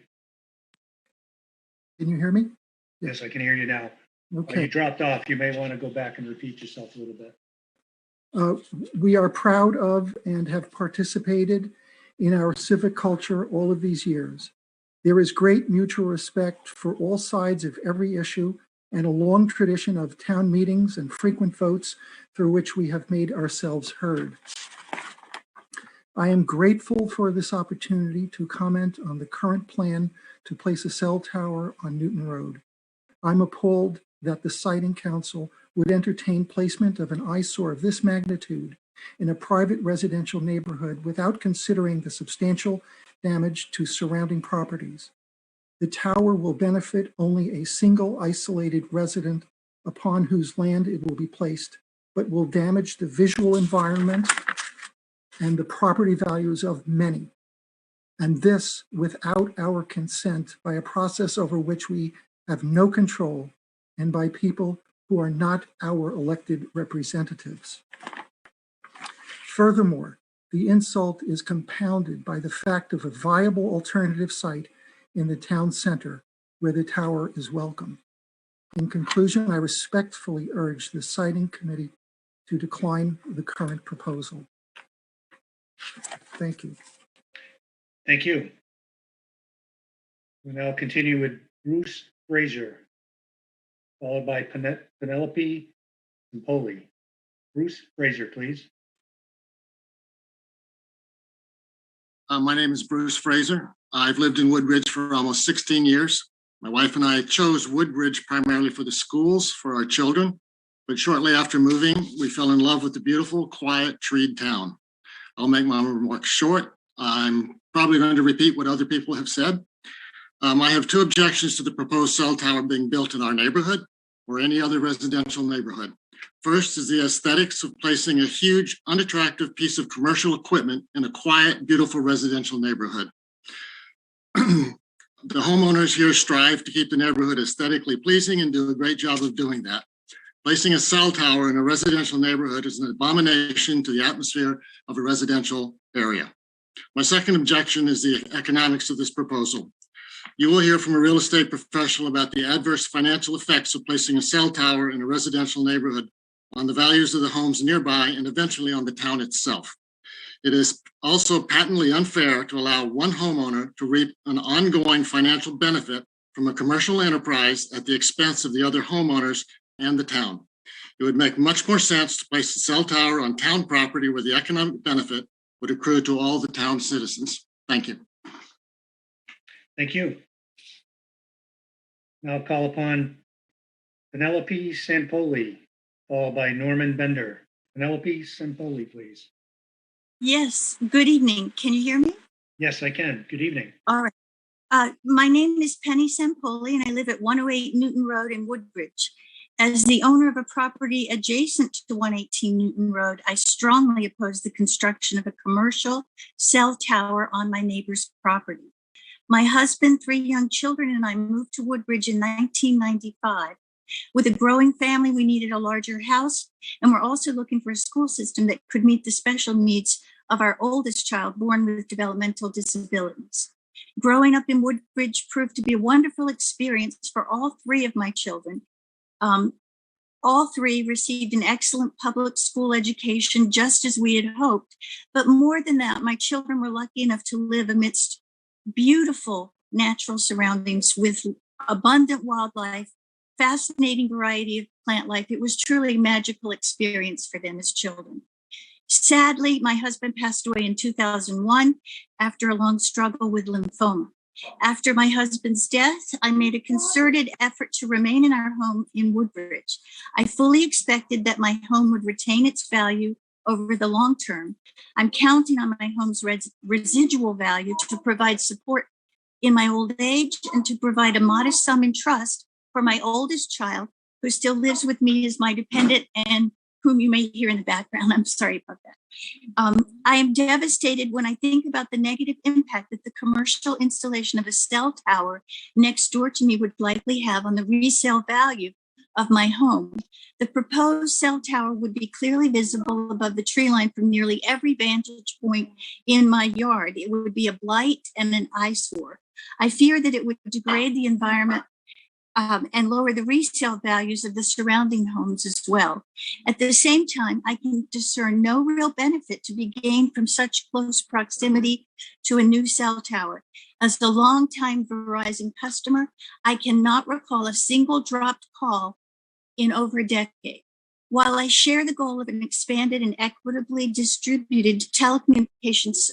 S12: Can you hear me?
S1: Yes, I can hear you now.
S12: Okay.
S1: You dropped off. You may want to go back and repeat yourself a little bit.
S12: We are proud of and have participated in our civic culture all of these years. There is great mutual respect for all sides of every issue and a long tradition of town meetings and frequent votes through which we have made ourselves heard. I am grateful for this opportunity to comment on the current plan to place a cell tower on Newton Road. I'm appalled that the Siting Council would entertain placement of an eyesore of this magnitude in a private residential neighborhood without considering the substantial damage to surrounding properties. The tower will benefit only a single isolated resident upon whose land it will be placed, but will damage the visual environment and the property values of many. And this without our consent, by a process over which we have no control and by people who are not our elected representatives. Furthermore, the insult is compounded by the fact of a viable alternative site in the town center where the tower is welcome. In conclusion, I respectfully urge the Siting Committee to decline the current proposal. Thank you.
S1: Thank you. We'll now continue with Bruce Fraser, followed by Penelope Sampoli. Bruce Fraser, please.
S13: My name is Bruce Fraser. I've lived in Woodbridge for almost 16 years. My wife and I chose Woodbridge primarily for the schools for our children, but shortly after moving, we fell in love with the beautiful, quiet, treed town. I'll make my remarks short. I'm probably going to repeat what other people have said. I have two objections to the proposed cell tower being built in our neighborhood or any other residential neighborhood. First is the aesthetics of placing a huge, unattractive piece of commercial equipment in a quiet, beautiful residential neighborhood. The homeowners here strive to keep the neighborhood aesthetically pleasing and do a great job of doing that. Placing a cell tower in a residential neighborhood is an abomination to the atmosphere of a residential area. My second objection is the economics of this proposal. You will hear from a real estate professional about the adverse financial effects of placing a cell tower in a residential neighborhood on the values of the homes nearby and eventually on the town itself. It is also patently unfair to allow one homeowner to reap an ongoing financial benefit from a commercial enterprise at the expense of the other homeowners and the town. It would make much more sense to place the cell tower on town property where the economic benefit would accrue to all the town citizens. Thank you.
S1: Thank you. Now I'll call upon Penelope Sampoli, followed by Norman Bender. Penelope Sampoli, please.
S14: Yes, good evening. Can you hear me?
S1: Yes, I can. Good evening.
S14: All right. My name is Penny Sampoli, and I live at 108 Newton Road in Woodbridge. As the owner of a property adjacent to 118 Newton Road, I strongly oppose the construction of a commercial cell tower on my neighbor's property. My husband, 3 young children, and I moved to Woodbridge in 1995. With a growing family, we needed a larger house, and we're also looking for a school system that could meet the special needs of our oldest child born with developmental disabilities. Growing up in Woodbridge proved to be a wonderful experience for all 3 of my children. All 3 received an excellent public school education, just as we had hoped. But more than that, my children were lucky enough to live amidst beautiful natural surroundings with abundant wildlife, fascinating variety of plant life. It was truly a magical experience for them as children. Sadly, my husband passed away in 2001 after a long struggle with lymphoma. After my husband's death, I made a concerted effort to remain in our home in Woodbridge. I fully expected that my home would retain its value over the long term. I'm counting on my home's residual value to provide support in my old age and to provide a modest sum in trust for my oldest child, who still lives with me as my dependent and whom you may hear in the background. I'm sorry about that. I am devastated when I think about the negative impact that the commercial installation of a cell tower next door to me would likely have on the resale value of my home. The proposed cell tower would be clearly visible above the tree line from nearly every vantage point in my yard. It would be a blight and an eyesore. I fear that it would degrade the environment and lower the resale values of the surrounding homes as well. At the same time, I can discern no real benefit to be gained from such close proximity to a new cell tower. As a longtime Verizon customer, I cannot recall a single dropped call in over a decade. While I share the goal of an expanded and equitably distributed telecommunications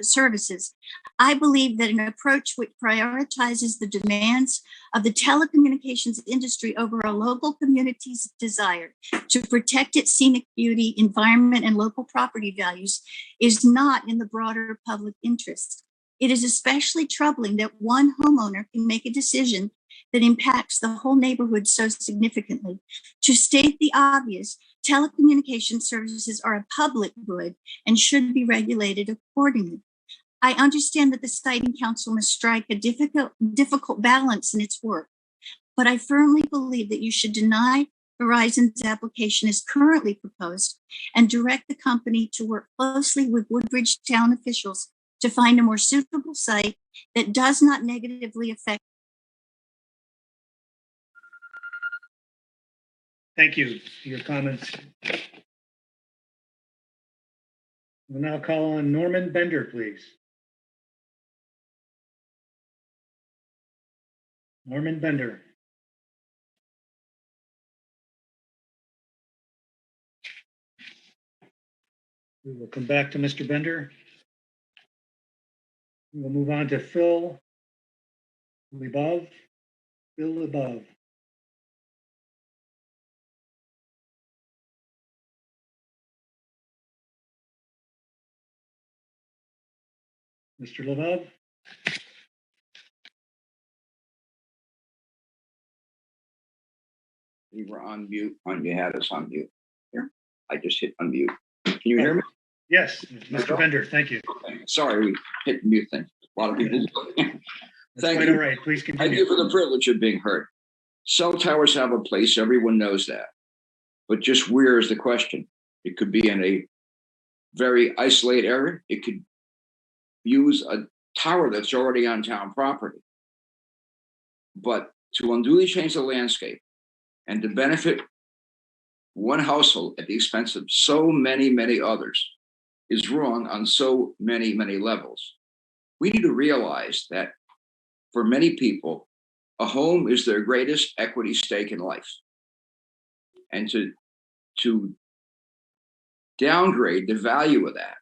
S14: services, I believe that an approach which prioritizes the demands of the telecommunications industry over a local community's desire to protect its scenic beauty, environment, and local property values is not in the broader public interest. It is especially troubling that one homeowner can make a decision that impacts the whole neighborhood so significantly. To state the obvious, telecommunication services are a public good and should be regulated accordingly. I understand that the Siting Council must strike a difficult balance in its work, but I firmly believe that you should deny Verizon's application as currently proposed and direct the company to work closely with Woodbridge town officials to find a more suitable site that does not negatively affect.
S1: Thank you for your comments. We'll now call on Norman Bender, please. Norman Bender. We will come back to Mr. Bender. We'll move on to Phil Libov. Phil Libov. Mr. Libov.
S15: We were on mute when you had us on mute. Here, I just hit unmute. Can you hear me?
S1: Yes, Mr. Bender, thank you.
S15: Okay. Sorry, we hit the mute thing. A lot of people do.
S1: Thank you. All right, please continue.
S15: Thank you for the privilege of being heard. Cell towers have a place, everyone knows that. But just where is the question? It could be in a very isolated area. It could use a tower that's already on town property. But to unduly change the landscape and to benefit one household at the expense of so many, many others is wrong on so many, many levels. We need to realize that for many people, a home is their greatest equity stake in life. And to downgrade the value of that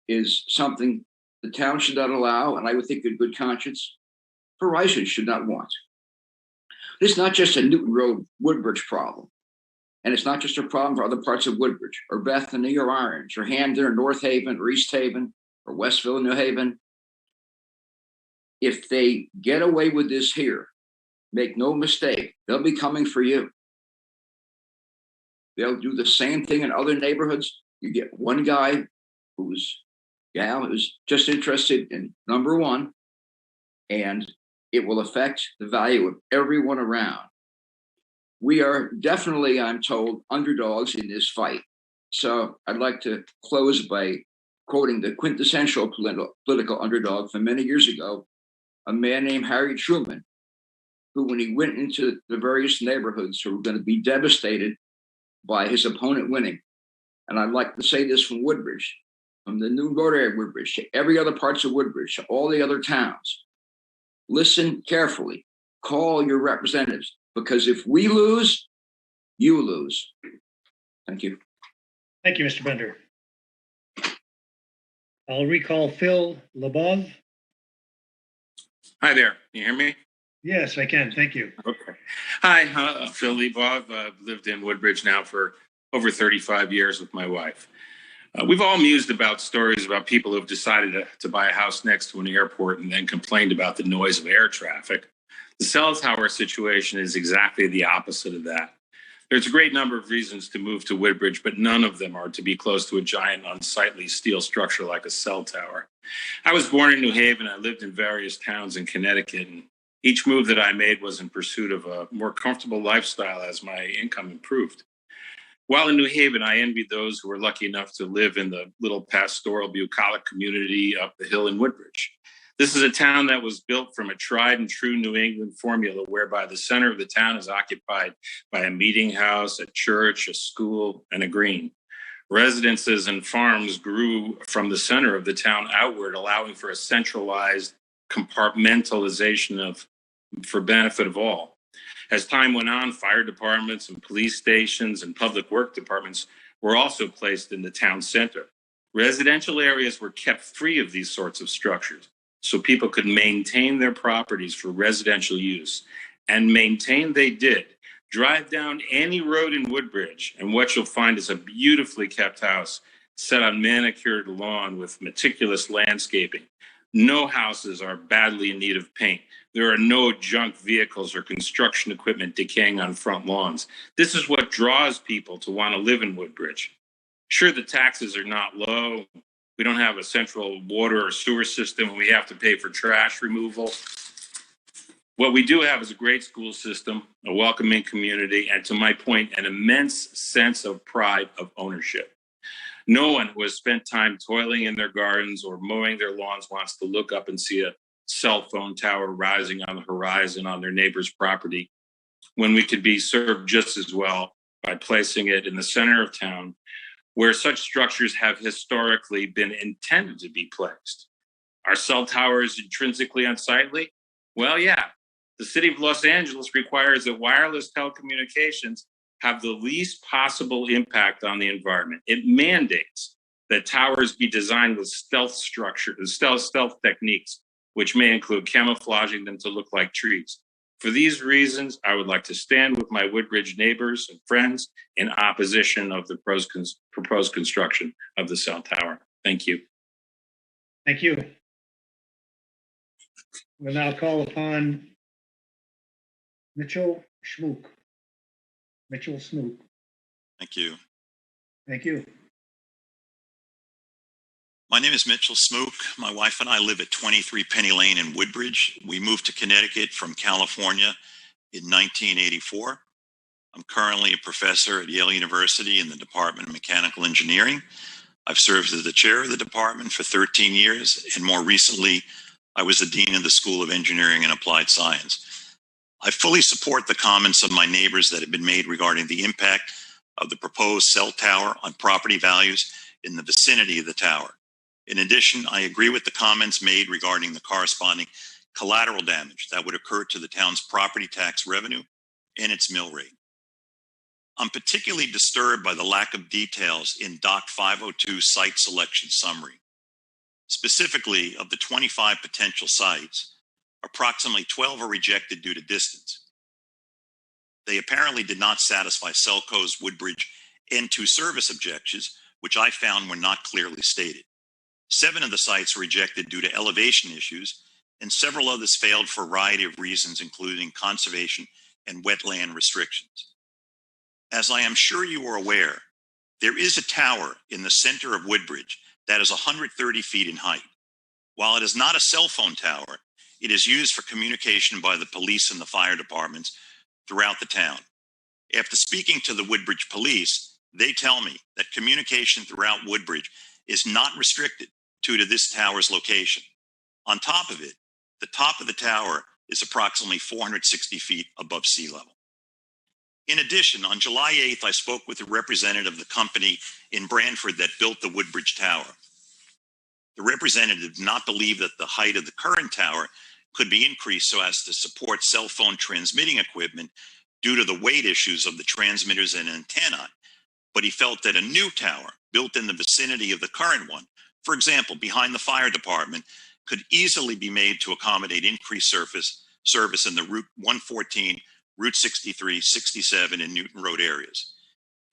S15: is something the town should not allow, and I would think in good conscience, Verizon should not want. This is not just a Newton Road, Woodbridge problem. And it's not just a problem for other parts of Woodbridge or Bethany or Orange or Hamden or North Haven or East Haven or Westville, New Haven. If they get away with this here, make no mistake, they'll be coming for you. They'll do the same thing in other neighborhoods. You get one guy who's just interested in number one, and it will affect the value of everyone around. We are definitely, I'm told, underdogs in this fight. So I'd like to close by quoting the quintessential political underdog from many years ago, a man named Harry Truman, who, when he went into the various neighborhoods who were going to be devastated by his opponent winning, and I'd like to say this from Woodbridge, from the new road area of Woodbridge to every other parts of Woodbridge, to all the other towns, listen carefully, call your representatives, because if we lose, you lose. Thank you.
S1: Thank you, Mr. Bender. I'll recall Phil Libov.
S16: Hi there. Can you hear me?
S1: Yes, I can. Thank you.
S16: Okay. Hi, Phil Libov. I've lived in Woodbridge now for over 35 years with my wife. We've all mused about stories about people who have decided to buy a house next to an airport and then complained about the noise of air traffic. The cell tower situation is exactly the opposite of that. There's a great number of reasons to move to Woodbridge, but none of them are to be close to a giant, unsightly steel structure like a cell tower. I was born in New Haven. I lived in various towns in Connecticut, and each move that I made was in pursuit of a more comfortable lifestyle as my income improved. While in New Haven, I envied those who were lucky enough to live in the little pastoral bucolic community up the hill in Woodbridge. This is a town that was built from a tried and true New England formula whereby the center of the town is occupied by a meeting house, a church, a school, and a green. Residences and farms grew from the center of the town outward, allowing for a centralized compartmentalization for benefit of all. As time went on, fire departments and police stations and public work departments were also placed in the town center. Residential areas were kept free of these sorts of structures, so people could maintain their properties for residential use. And maintain they did. Drive down any road in Woodbridge, and what you'll find is a beautifully kept house set on manicured lawn with meticulous landscaping. No houses are badly in need of paint. There are no junk vehicles or construction equipment decaying on front lawns. This is what draws people to want to live in Woodbridge. Sure, the taxes are not low. We don't have a central water or sewer system, and we have to pay for trash removal. What we do have is a great school system, a welcoming community, and to my point, an immense sense of pride of ownership. No one who has spent time toiling in their gardens or mowing their lawns wants to look up and see a cell phone tower rising on the horizon on their neighbor's property, when we could be served just as well by placing it in the center of town, where such structures have historically been intended to be placed. Are cell towers intrinsically unsightly? Well, yeah. The city of Los Angeles requires that wireless telecommunications have the least possible impact on the environment. It mandates that towers be designed with stealth techniques, which may include camouflaging them to look like trees. For these reasons, I would like to stand with my Woodbridge neighbors and friends in opposition of the proposed construction of the cell tower. Thank you.
S1: Thank you. We'll now call upon Mitchell Schmuck. Mitchell Schmuck.
S17: Thank you.
S1: Thank you.
S17: My name is Mitchell Smook. My wife and I live at 23 Penny Lane in Woodbridge. We moved to Connecticut from California in 1984. I'm currently a professor at Yale University in the Department of Mechanical Engineering. I've served as the chair of the department for 13 years, and more recently, I was the dean of the School of Engineering and Applied Science. I fully support the comments of my neighbors that have been made regarding the impact of the proposed cell tower on property values in the vicinity of the tower. In addition, I agree with the comments made regarding the corresponding collateral damage that would occur to the town's property tax revenue and its mill rate. I'm particularly disturbed by the lack of details in Doc 502 site selection summary. Specifically, of the 25 potential sites, approximately 12 are rejected due to distance. They apparently did not satisfy Selco's Woodbridge N2 service objectives, which I found were not clearly stated. 7 of the sites were rejected due to elevation issues, and several others failed for a variety of reasons, including conservation and wetland restrictions. As I am sure you are aware, there is a tower in the center of Woodbridge that is 130 feet in height. While it is not a cell phone tower, it is used for communication by the police and the fire departments throughout the town. After speaking to the Woodbridge police, they tell me that communication throughout Woodbridge is not restricted due to this tower's location. On top of it, the top of the tower is approximately 460 feet above sea level. In addition, on July 8th, I spoke with a representative of the company in Branford that built the Woodbridge Tower. The representative did not believe that the height of the current tower could be increased so as to support cell phone transmitting equipment due to the weight issues of the transmitters and antennae, but he felt that a new tower built in the vicinity of the current one, for example, behind the fire department, could easily be made to accommodate increased service in the Route 114, Route 63, 67, and Newton Road areas.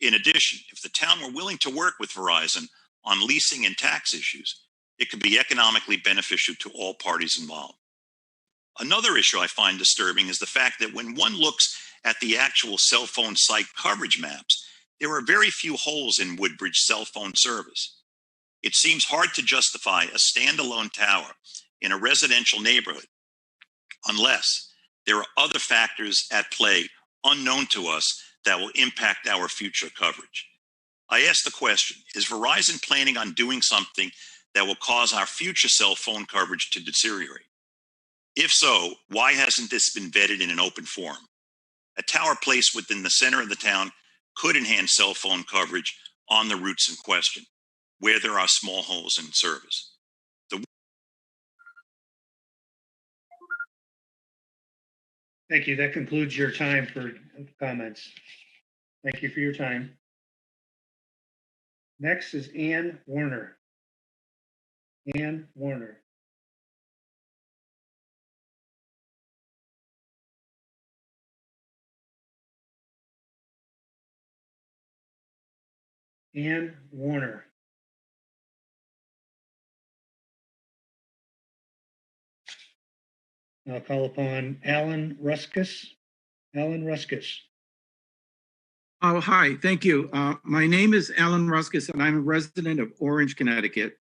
S17: In addition, if the town were willing to work with Verizon on leasing and tax issues, it could be economically beneficial to all parties involved. Another issue I find disturbing is the fact that when one looks at the actual cell phone site coverage maps, there are very few holes in Woodbridge cell phone service. It seems hard to justify a standalone tower in a residential neighborhood unless there are other factors at play unknown to us that will impact our future coverage. I ask the question, is Verizon planning on doing something that will cause our future cell phone coverage to deteriorate? If so, why hasn't this been vetted in an open forum? A tower placed within the center of the town could enhance cell phone coverage on the routes in question, where there are small holes in service.
S1: Thank you. That concludes your time for comments. Thank you for your time. Next is Ann Warner. Ann Warner. Ann Warner. I'll call upon Alan Ruskas. Alan Ruskas.
S18: Oh, hi, thank you. My name is Alan Ruskas, and I'm a resident of Orange, Connecticut.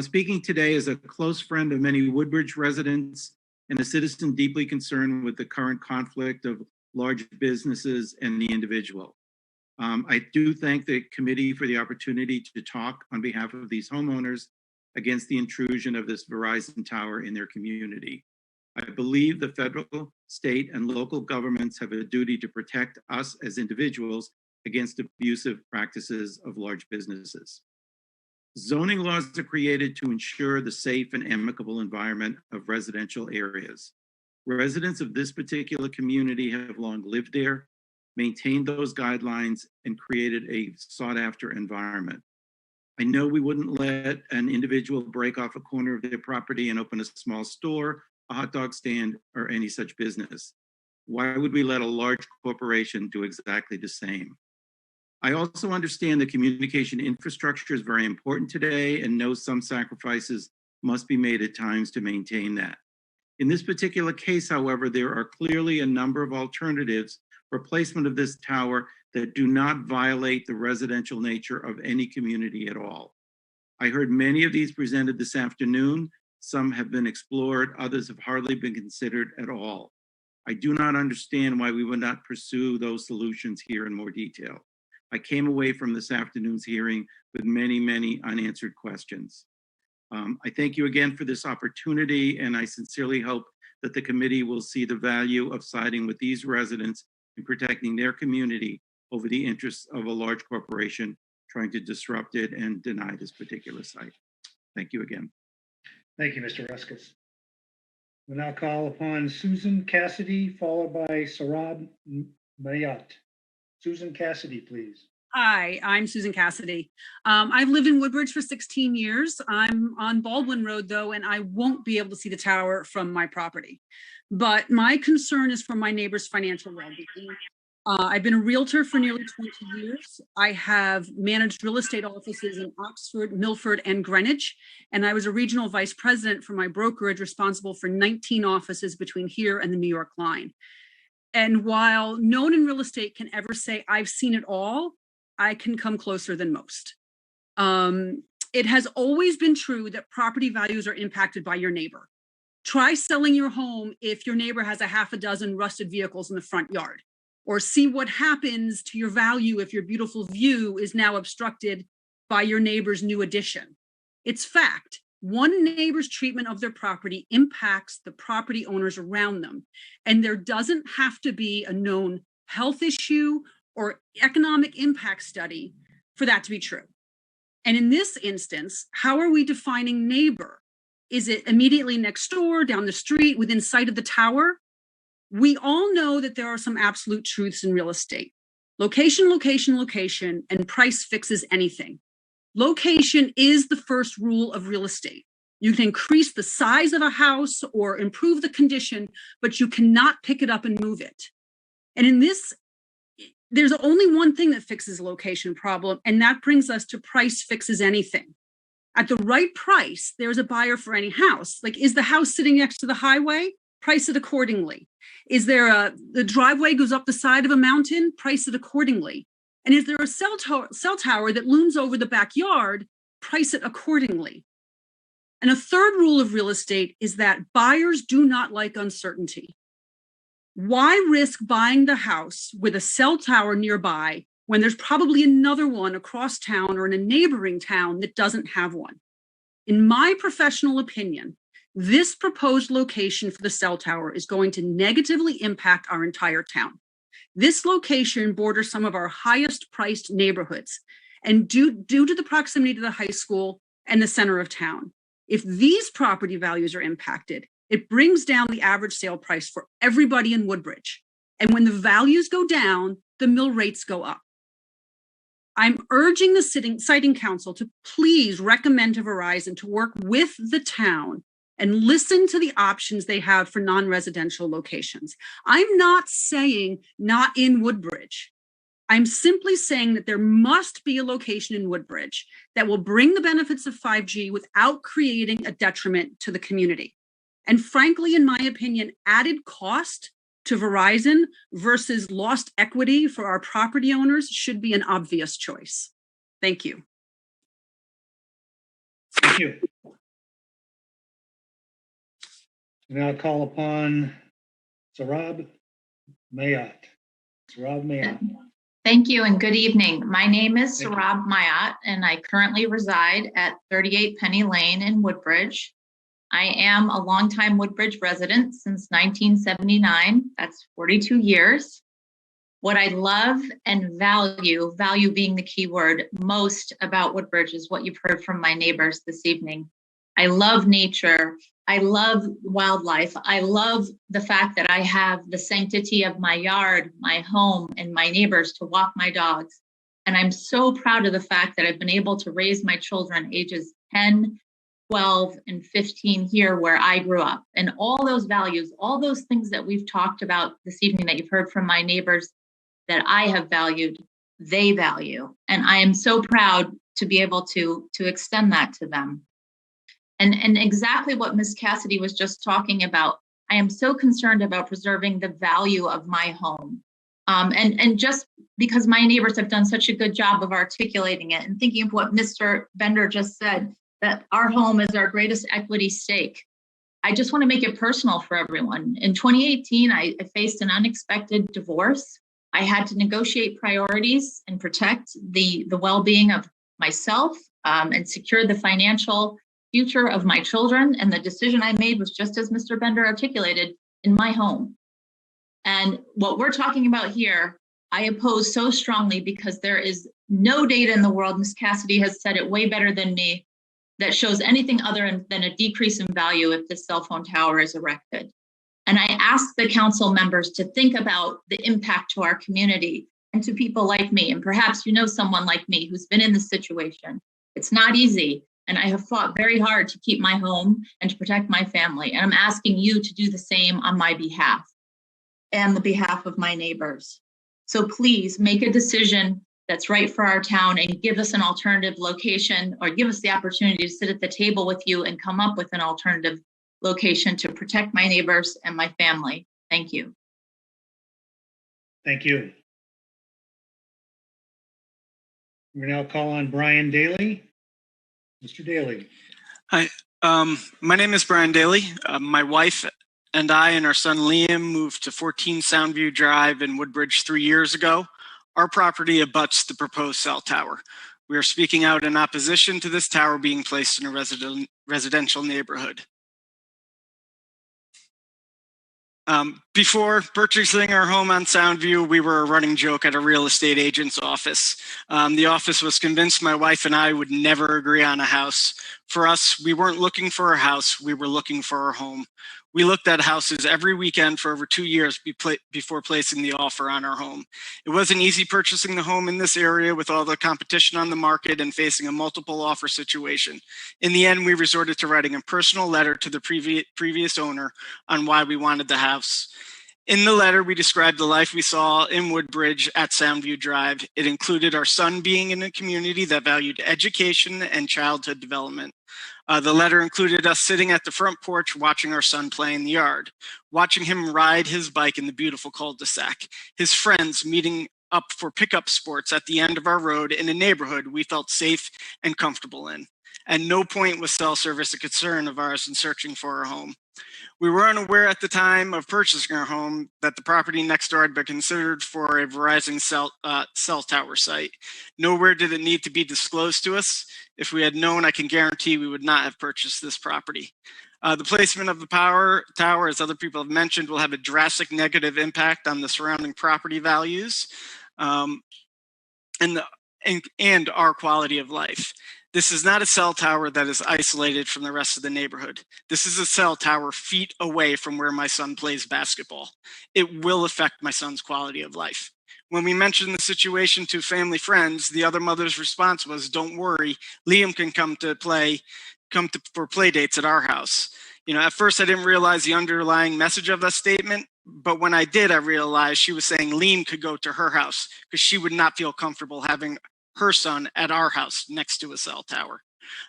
S18: Speaking today as a close friend of many Woodbridge residents and a citizen deeply concerned with the current conflict of large businesses and the individual. I do thank the committee for the opportunity to talk on behalf of these homeowners against the intrusion of this Verizon tower in their community. I believe the federal, state, and local governments have a duty to protect us as individuals against abusive practices of large businesses. Zoning laws are created to ensure the safe and amicable environment of residential areas. Residents of this particular community have long lived there, maintained those guidelines, and created a sought-after environment. I know we wouldn't let an individual break off a corner of their property and open a small store, a hot dog stand, or any such business. Why would we let a large corporation do exactly the same? I also understand the communication infrastructure is very important today and know some sacrifices must be made at times to maintain that. In this particular case, however, there are clearly a number of alternatives for placement of this tower that do not violate the residential nature of any community at all. I heard many of these presented this afternoon. Some have been explored, others have hardly been considered at all. I do not understand why we would not pursue those solutions here in more detail. I came away from this afternoon's hearing with many, many unanswered questions. I thank you again for this opportunity, and I sincerely hope that the committee will see the value of siding with these residents in protecting their community over the interests of a large corporation trying to disrupt it and deny this particular site. Thank you again.
S1: Thank you, Mr. Ruskas. We'll now call upon Susan Cassidy, followed by Sarab Mayat. Susan Cassidy, please.
S19: Hi, I'm Susan Cassidy. I've lived in Woodbridge for 16 years. I'm on Baldwin Road, though, and I won't be able to see the tower from my property. But my concern is for my neighbor's financial well-being. I've been a realtor for nearly 20 years. I have managed real estate offices in Oxford, Milford, and Greenwich, and I was a regional vice president for my brokerage responsible for 19 offices between here and the New York line. And while no one in real estate can ever say, I've seen it all, I can come closer than most. It has always been true that property values are impacted by your neighbor. Try selling your home if your neighbor has a half a dozen rusted vehicles in the front yard, or see what happens to your value if your beautiful view is now obstructed by your neighbor's new addition. It's fact. One neighbor's treatment of their property impacts the property owners around them, and there doesn't have to be a known health issue or economic impact study for that to be true. And in this instance, how are we defining neighbor? Is it immediately next door, down the street, within sight of the tower? We all know that there are some absolute truths in real estate. Location, location, location, and price fixes anything. Location is the first rule of real estate. You can increase the size of a house or improve the condition, but you cannot pick it up and move it. And in this, there's only one thing that fixes a location problem, and that brings us to price fixes anything. At the right price, there's a buyer for any house. Like, is the house sitting next to the highway? Price it accordingly. Is there the driveway goes up the side of a mountain? Price it accordingly. And is there a cell tower that looms over the backyard? Price it accordingly. And a third rule of real estate is that buyers do not like uncertainty. Why risk buying the house with a cell tower nearby when there's probably another one across town or in a neighboring town that doesn't have one? In my professional opinion, this proposed location for the cell tower is going to negatively impact our entire town. This location borders some of our highest priced neighborhoods, and due to the proximity to the high school and the center of town, if these property values are impacted, it brings down the average sale price for everybody in Woodbridge. And when the values go down, the mill rates go up. I'm urging the siting council to please recommend to Verizon to work with the town and listen to the options they have for non-residential locations. I'm not saying not in Woodbridge. I'm simply saying that there must be a location in Woodbridge that will bring the benefits of 5G without creating a detriment to the community. And frankly, in my opinion, added cost to Verizon versus lost equity for our property owners should be an obvious choice. Thank you.
S1: Thank you. Now call upon Sarab Mayat. Sarab Mayat.
S20: Thank you and good evening. My name is Sarab Mayat and I currently reside at 38 Penny Lane in Woodbridge. I am a longtime Woodbridge resident since 1979. That's 42 years. What I love and value being the key word, most about Woodbridge is what you've heard from my neighbors this evening. I love nature. I love wildlife. I love the fact that I have the sanctity of my yard, my home, and my neighbors to walk my dogs. And I'm so proud of the fact that I've been able to raise my children ages 10, 12, and 15 here where I grew up. And all those values, all those things that we've talked about this evening that you've heard from my neighbors that I have valued, they value. And I am so proud to be able to extend that to them. And exactly what Ms. Cassidy was just talking about, I am so concerned about preserving the value of my home. And just because my neighbors have done such a good job of articulating it and thinking of what Mr. Bender just said, that our home is our greatest equity stake. I just want to make it personal for everyone. In 2018, I faced an unexpected divorce. I had to negotiate priorities and protect the well-being of myself and secure the financial future of my children. And the decision I made was just as Mr. Bender articulated, in my home. And what we're talking about here, I oppose so strongly because there is no data in the world, Ms. Cassidy has said it way better than me, that shows anything other than a decrease in value if the cell phone tower is erected. And I ask the council members to think about the impact to our community and to people like me. And perhaps you know someone like me who's been in this situation. It's not easy. And I have fought very hard to keep my home and to protect my family. And I'm asking you to do the same on my behalf and the behalf of my neighbors. So please make a decision that's right for our town and give us an alternative location, or give us the opportunity to sit at the table with you and come up with an alternative location to protect my neighbors and my family. Thank you.
S1: Thank you. We now call on Brian Daly. Mr. Daly.
S21: Hi, my name is Brian Daly. My wife and I and our son Liam moved to 14 Soundview Drive in Woodbridge 3 years ago. Our property abuts the proposed cell tower. We are speaking out in opposition to this tower being placed in a residential neighborhood. Before purchasing our home on Soundview, we were a running joke at a real estate agent's office. The office was convinced my wife and I would never agree on a house. For us, we weren't looking for a house, we were looking for a home. We looked at houses every weekend for over 2 years before placing the offer on our home. It wasn't easy purchasing the home in this area with all the competition on the market and facing a multiple offer situation. In the end, we resorted to writing a personal letter to the previous owner on why we wanted the house. In the letter, we described the life we saw in Woodbridge at Soundview Drive. It included our son being in a community that valued education and childhood development. The letter included us sitting at the front porch watching our son play in the yard, watching him ride his bike in the beautiful cul-de-sac, his friends meeting up for pickup sports at the end of our road in a neighborhood we felt safe and comfortable in. At no point was cell service a concern of ours in searching for a home. We were unaware at the time of purchasing our home that the property next door had been considered for a Verizon cell tower site. Nowhere did it need to be disclosed to us. If we had known, I can guarantee we would not have purchased this property. The placement of the power tower, as other people have mentioned, will have a drastic negative impact on the surrounding property values and our quality of life. This is not a cell tower that is isolated from the rest of the neighborhood. This is a cell tower feet away from where my son plays basketball. It will affect my son's quality of life. When we mentioned the situation to family friends, the other mother's response was, "Don't worry, Liam can come for play dates at our house." You know, at first I didn't realize the underlying message of that statement, but when I did, I realized she was saying Liam could go to her house because she would not feel comfortable having her son at our house next to a cell tower.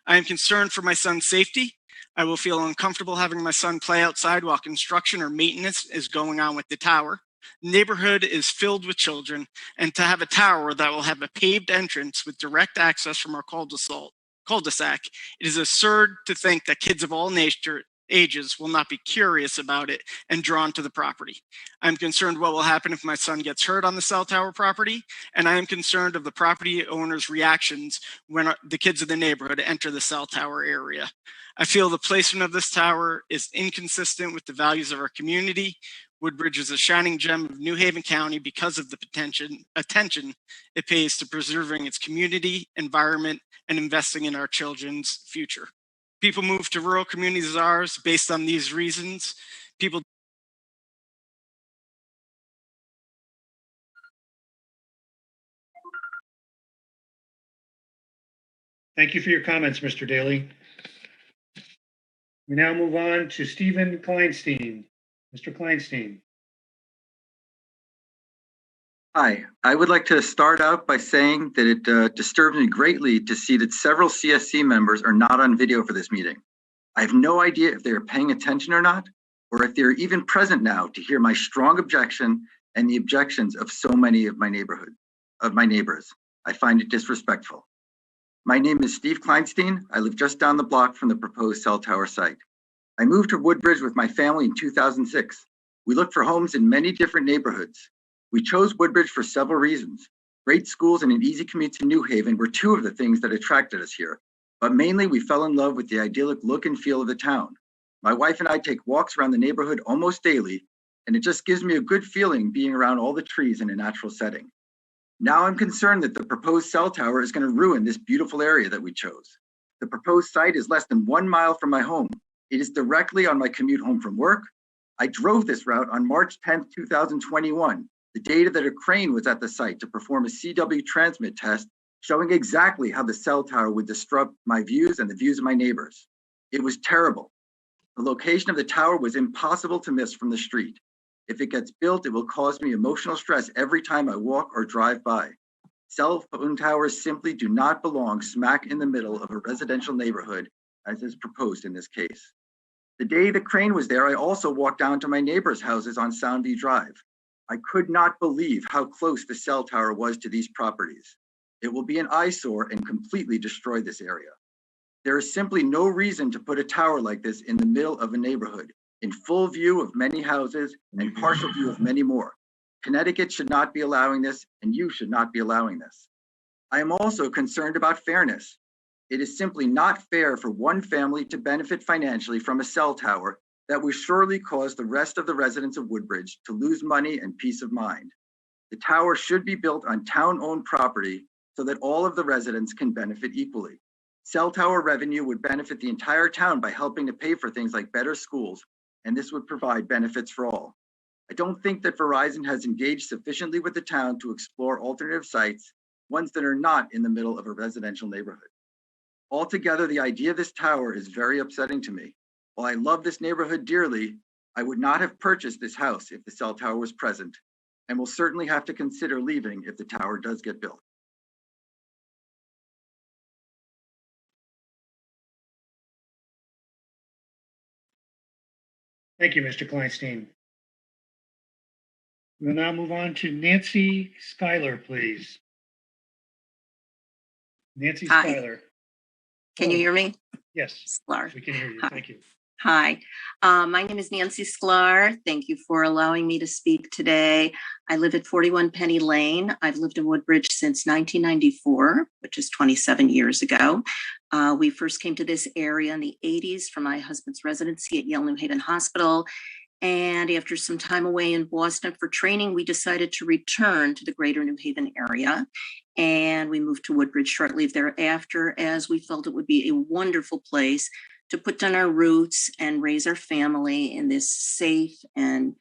S21: I am concerned for my son's safety. I will feel uncomfortable having my son play outside while construction or maintenance is going on with the tower. The neighborhood is filled with children, and to have a tower that will have a paved entrance with direct access from our cul-de-sac, it is absurd to think that kids of all ages will not be curious about it and drawn to the property. I'm concerned what will happen if my son gets hurt on the cell tower property, and I am concerned of the property owner's reactions when the kids of the neighborhood enter the cell tower area. I feel the placement of this tower is inconsistent with the values of our community. Woodbridge is a shining gem of New Haven County because of the attention it pays to preserving its community, environment, and investing in our children's future. People move to rural communities as ours based on these reasons. People
S1: Thank you for your comments, Mr. Daly. We now move on to Stephen Kleinstein. Mr. Kleinstein.
S2: Hi, I would like to start out by saying that it disturbs me greatly to see that several CSC members are not on video for this meeting. I have no idea if they are paying attention or not, or if they're even present now to hear my strong objection and the objections of so many of my neighbors. I find it disrespectful. My name is Steve Kleinstein. I live just down the block from the proposed cell tower site. I moved to Woodbridge with my family in 2006. We looked for homes in many different neighborhoods. We chose Woodbridge for several reasons. Great schools and an easy commute to New Haven were two of the things that attracted us here, but mainly we fell in love with the idyllic look and feel of the town. My wife and I take walks around the neighborhood almost daily, and it just gives me a good feeling being around all the trees in a natural setting. Now I'm concerned that the proposed cell tower is going to ruin this beautiful area that we chose. The proposed site is less than 1 mile from my home. It is directly on my commute home from work. I drove this route on March 10th, 2021, the data that a crane was at the site to perform a CW transmit test showing exactly how the cell tower would disrupt my views and the views of my neighbors. It was terrible. The location of the tower was impossible to miss from the street. If it gets built, it will cause me emotional stress every time I walk or drive by. Cell phone towers simply do not belong smack in the middle of a residential neighborhood, as is proposed in this case. The day the crane was there, I also walked down to my neighbors' houses on Soundview Drive. I could not believe how close the cell tower was to these properties. It will be an eyesore and completely destroy this area. There is simply no reason to put a tower like this in the middle of a neighborhood, in full view of many houses and partial view of many more. Connecticut should not be allowing this, and you should not be allowing this. I am also concerned about fairness. It is simply not fair for one family to benefit financially from a cell tower that will surely cause the rest of the residents of Woodbridge to lose money and peace of mind. The tower should be built on town-owned property so that all of the residents can benefit equally. Cell tower revenue would benefit the entire town by helping to pay for things like better schools, and this would provide benefits for all. I don't think that Verizon has engaged sufficiently with the town to explore alternative sites, ones that are not in the middle of a residential neighborhood. Altogether, the idea of this tower is very upsetting to me. While I love this neighborhood dearly, I would not have purchased this house if the cell tower was present, and will certainly have to consider leaving if the tower does get built.
S1: Thank you, Mr. Kleinstein. We'll now move on to Nancy Schuyler, please. Nancy
S22: Hi.
S1: Schuyler.
S22: Can you hear me?
S1: Yes,
S22: Sklar.
S1: we can hear you.
S22: Hi.
S1: Thank you.
S22: Hi, my name is Nancy Sklar. Thank you for allowing me to speak today. I live at 41 Penny Lane. I've lived in Woodbridge since 1994, which is 27 years ago. We first came to this area in the 80s for my husband's residency at Yale New Haven Hospital. And after some time away in Boston for training, we decided to return to the greater New Haven area. And we moved to Woodbridge shortly thereafter, as we felt it would be a wonderful place to put down our roots and raise our family in this safe and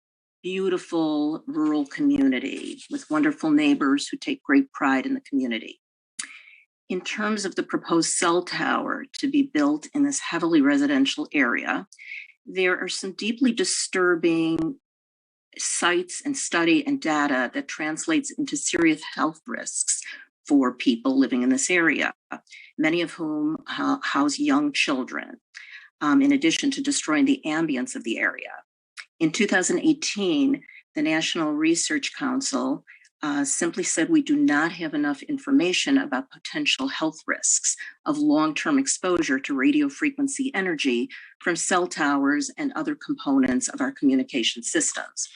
S22: beautiful rural community with wonderful neighbors who take great pride in the community. In terms of the proposed cell tower to be built in this heavily residential area, there are some deeply disturbing sites and study and data that translates into serious health risks for people living in this area, many of whom house young children, in addition to destroying the ambience of the area. In 2018, the National Research Council simply said we do not have enough information about potential health risks of long-term exposure to radio frequency energy from cell towers and other components of our communication systems.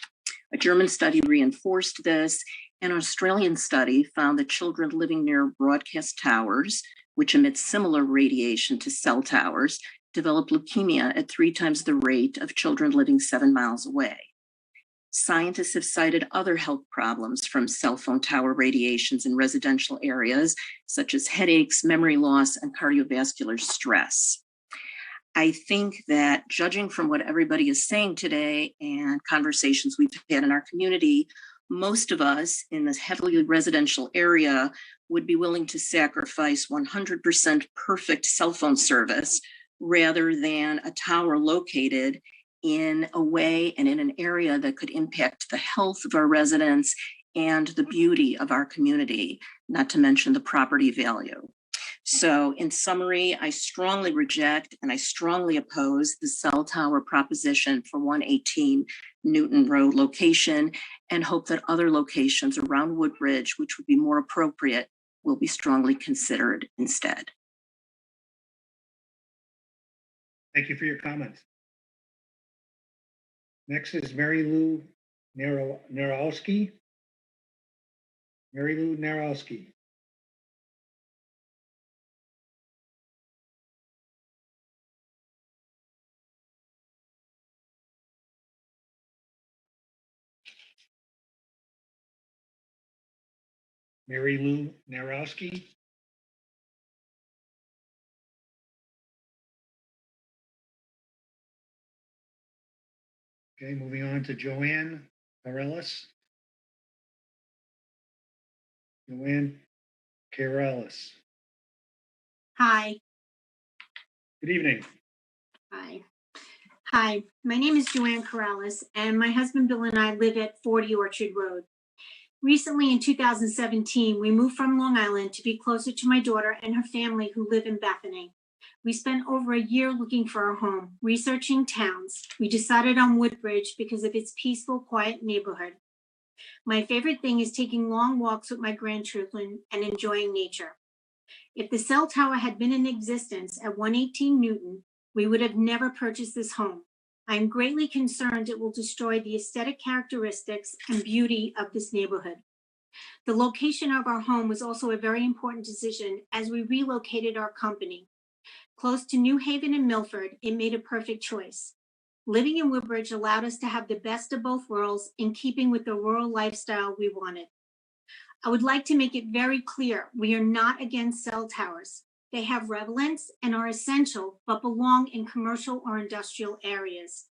S22: A German study reinforced this. An Australian study found that children living near broadcast towers, which emit similar radiation to cell towers, develop leukemia at 3 times the rate of children living 7 miles away. Scientists have cited other health problems from cell phone tower radiations in residential areas, such as headaches, memory loss, and cardiovascular stress. I think that judging from what everybody is saying today and conversations we've had in our community, most of us in this heavily residential area would be willing to sacrifice 100% perfect cell phone service rather than a tower located in a way and in an area that could impact the health of our residents and the beauty of our community, not to mention the property value. So in summary, I strongly reject and I strongly oppose the cell tower proposition for 118 Newton Road location and hope that other locations around Woodbridge, which would be more appropriate, will be strongly considered instead.
S1: Thank you for your comments. Next is Mary Lou Narowski. Mary Lou Narowski. Mary Lou Narowski. Okay, moving on to Joanne Carellis. Joanne Carellis.
S3: Hi.
S1: Good evening.
S3: Hi. Hi, my name is Joanne Corrales, and my husband Bill and I live at 40 Orchard Road. Recently, in 2017, we moved from Long Island to be closer to my daughter and her family who live in Bethany. We spent over a year looking for a home, researching towns. We decided on Woodbridge because of its peaceful, quiet neighborhood. My favorite thing is taking long walks with my grandchildren and enjoying nature. If the cell tower had been in existence at 118 Newton, we would have never purchased this home. I am greatly concerned it will destroy the aesthetic characteristics and beauty of this neighborhood. The location of our home was also a very important decision as we relocated our company. Close to New Haven and Milford, it made a perfect choice. Living in Woodbridge allowed us to have the best of both worlds in keeping with the rural lifestyle we wanted. I would like to make it very clear, we are not against cell towers. They have relevance and are essential, but belong in commercial or industrial areas.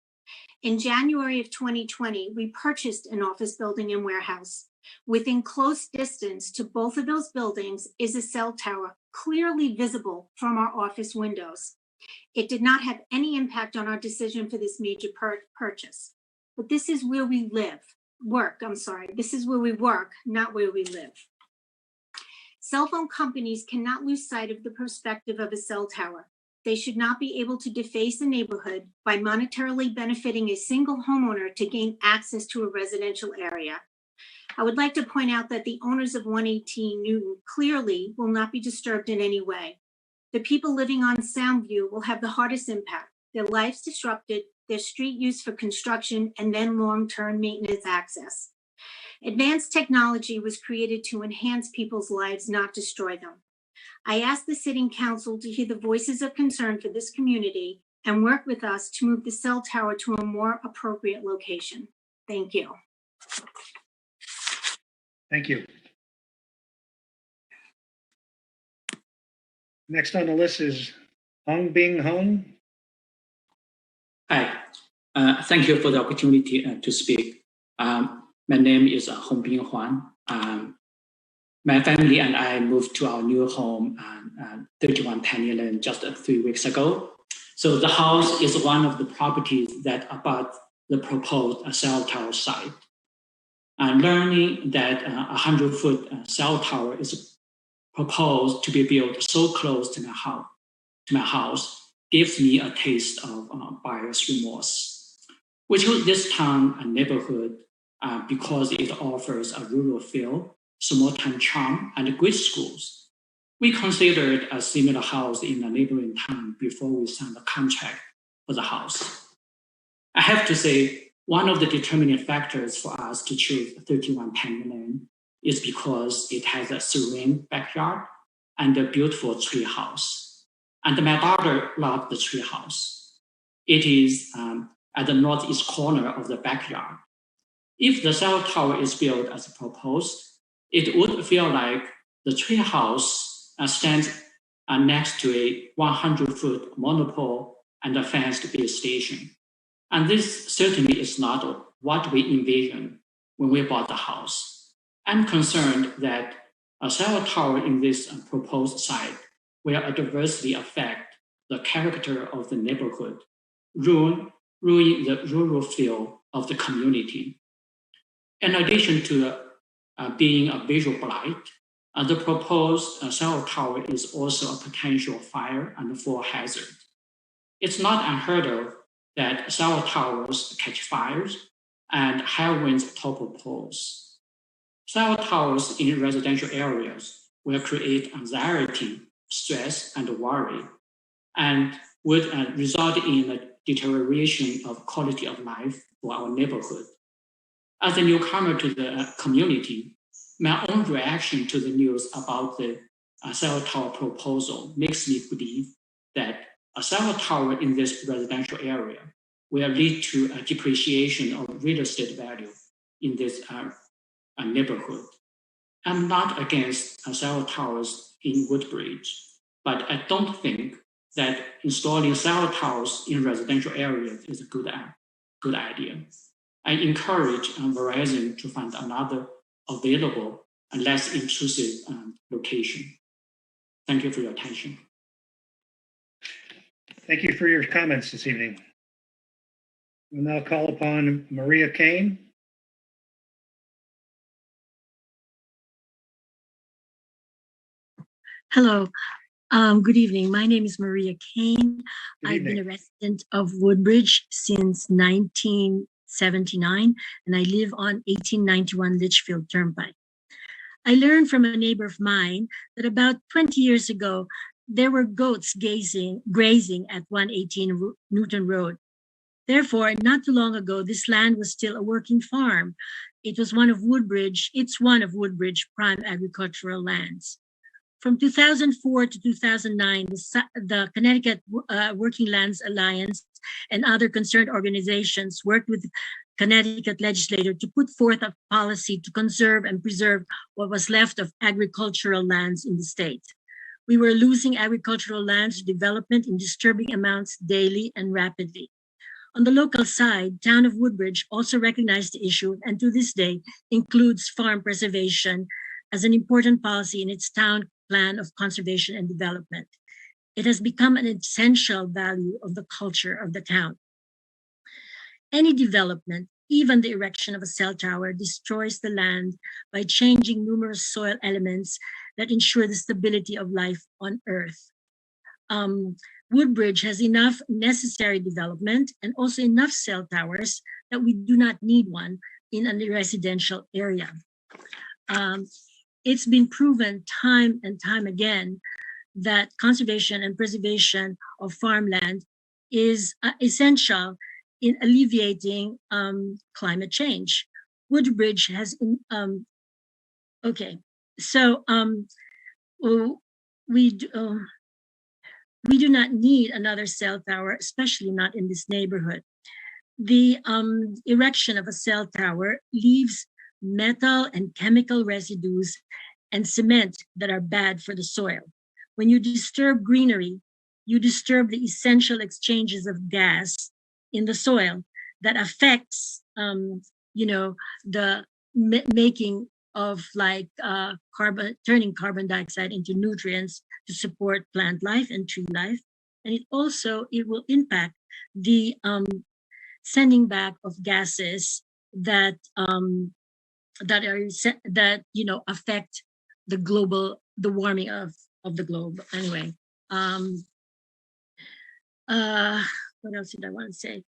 S3: In January of 2020, we purchased an office building and warehouse. Within close distance to both of those buildings is a cell tower, clearly visible from our office windows. It did not have any impact on our decision for this major purchase. But this is where we work, this is where we work, not where we live. Cell phone companies cannot lose sight of the perspective of a cell tower. They should not be able to deface a neighborhood by monetarily benefiting a single homeowner to gain access to a residential area. I would like to point out that the owners of 118 Newton clearly will not be disturbed in any way. The people living on Soundview will have the hardest impact, their lives disrupted, their street used for construction, and then long-term maintenance access. Advanced technology was created to enhance people's lives, not destroy them. I ask the sitting council to hear the voices of concern for this community and work with us to move the cell tower to a more appropriate location. Thank you.
S1: Thank you. Next on the list is Hong Bing Hong.
S4: Hi, thank you for the opportunity to speak. My name is Hong Bing Huan. My family and I moved to our new home, 31 Penny Lane, just 3 weeks ago. So the house is one of the properties that abut the proposed cell tower site. Learning that a 100-foot cell tower is proposed to be built so close to my house gives me a taste of buyer's remorse. We chose this town and neighborhood because it offers a rural feel, small town charm, and good schools. We considered a similar house in a neighboring town before we signed the contract for the house. I have to say, one of the determining factors for us to choose 31 Penny Lane is because it has a serene backyard and a beautiful tree house. And my daughter loved the tree house. It is at the northeast corner of the backyard. If the cell tower is built as proposed, it would feel like the tree house stands next to a 100-foot monopole and a fenced base station. And this certainly is not what we envisioned when we bought the house. I'm concerned that a cell tower in this proposed site will adversely affect the character of the neighborhood, ruin the rural feel of the community. In addition to being a visual blight, the proposed cell tower is also a potential fire and fall hazard. It's not unheard of that cell towers catch fires and high winds topple poles. Cell towers in residential areas will create anxiety, stress, and worry, and would result in a deterioration of quality of life for our neighborhood. As a newcomer to the community, my own reaction to the news about the cell tower proposal makes me believe that a cell tower in this residential area will lead to a depreciation of real estate value in this neighborhood. I'm not against cell towers in Woodbridge, but I don't think that installing cell towers in residential areas is a good idea. I encourage Verizon to find another available and less intrusive location. Thank you for your attention.
S1: Thank you for your comments this evening. We'll now call upon Maria Kane.
S5: Hello, good evening. My name is Maria Kane. I've been a resident of Woodbridge since 1979, and I live on 1891 Litchfield Turnpike. I learned from a neighbor of mine that about 20 years ago, there were goats grazing at 118 Newton Road. Therefore, not too long ago, this land was still a working farm. It's one of Woodbridge prime agricultural lands. From 2004 to 2009, the Connecticut Working Lands Alliance and other concerned organizations worked with the Connecticut legislature to put forth a policy to conserve and preserve what was left of agricultural lands in the state. We were losing agricultural lands to development in disturbing amounts daily and rapidly. On the local side, town of Woodbridge also recognized the issue and to this day includes farm preservation as an important policy in its town plan of conservation and development. It has become an essential value of the culture of the town. Any development, even the erection of a cell tower, destroys the land by changing numerous soil elements that ensure the stability of life on Earth. Woodbridge has enough necessary development and also enough cell towers that we do not need one in a residential area. It's been proven time and time again that conservation and preservation of farmland is essential in alleviating climate change. Woodbridge has, we do not need another cell tower, especially not in this neighborhood. The erection of a cell tower leaves metal and chemical residues and cement that are bad for the soil. When you disturb greenery, you disturb the essential exchanges of gas in the soil that affects, the making of turning carbon dioxide into nutrients to support plant life and tree life. And it will impact the sending back of gases that affect the warming of the globe. Anyway, what else did I want to say?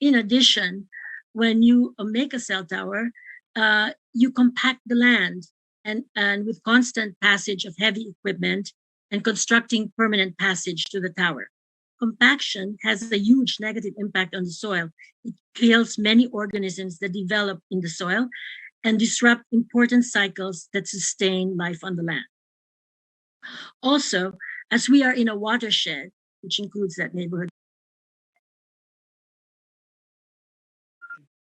S5: In addition, when you make a cell tower, you compact the land and with constant passage of heavy equipment and constructing permanent passage to the tower. Compaction has a huge negative impact on the soil. It kills many organisms that develop in the soil and disrupt important cycles that sustain life on the land. Also, as we are in a watershed, which includes that neighborhood,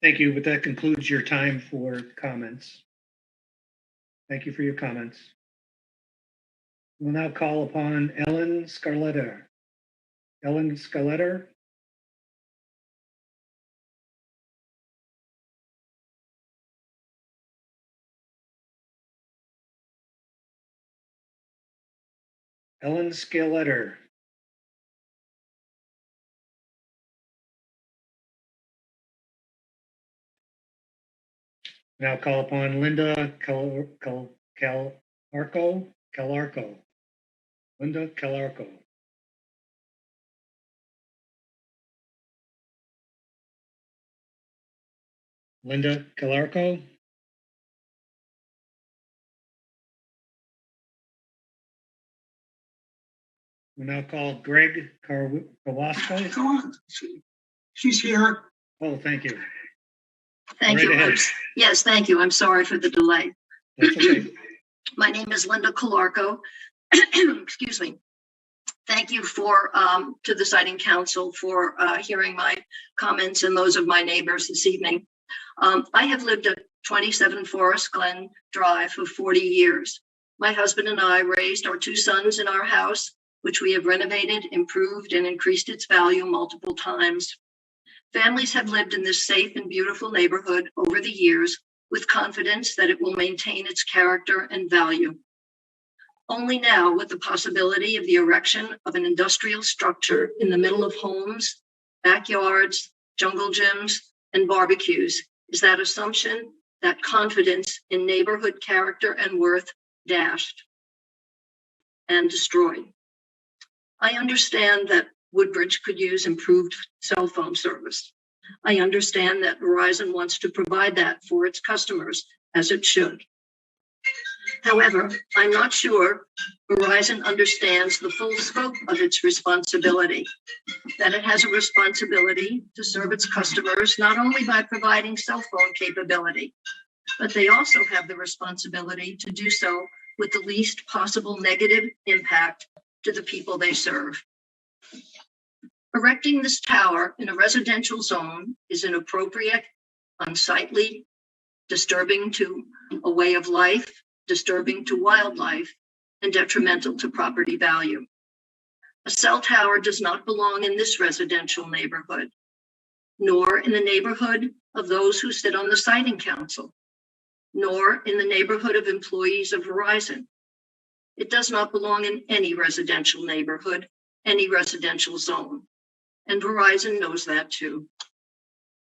S1: Thank you, but that concludes your time for comments. Thank you for your comments. We'll now call upon Ellen Scarletta. Ellen Scarletta? Ellen Scarletta. Now call upon Linda Calarco. Linda Calarco. Linda Calarco. We now call Greg Kowalsko.
S6: She's here.
S1: Oh, thank you.
S6: Thank you. Yes, thank you. I'm sorry for the delay.
S1: That's okay.
S6: My name is Linda Calarco. Excuse me. Thank you to the Siting Council for hearing my comments and those of my neighbors this evening. I have lived at 27 Forest Glen Drive for 40 years. My husband and I raised our two sons in our house, which we have renovated, improved, and increased its value multiple times. Families have lived in this safe and beautiful neighborhood over the years with confidence that it will maintain its character and value. Only now, with the possibility of the erection of an industrial structure in the middle of homes, backyards, jungle gyms, and barbecues, is that assumption, that confidence in neighborhood character and worth dashed and destroyed. I understand that Woodbridge could use improved cell phone service. I understand that Verizon wants to provide that for its customers, as it should. However, I'm not sure Verizon understands the full scope of its responsibility, that it has a responsibility to serve its customers not only by providing cell phone capability, but they also have the responsibility to do so with the least possible negative impact to the people they serve. Erecting this tower in a residential zone is inappropriate, unsightly, disturbing to a way of life, disturbing to wildlife, and detrimental to property value. A cell tower does not belong in this residential neighborhood, nor in the neighborhood of those who sit on the Siting Council, nor in the neighborhood of employees of Verizon. It does not belong in any residential neighborhood, any residential zone. And Verizon knows that too.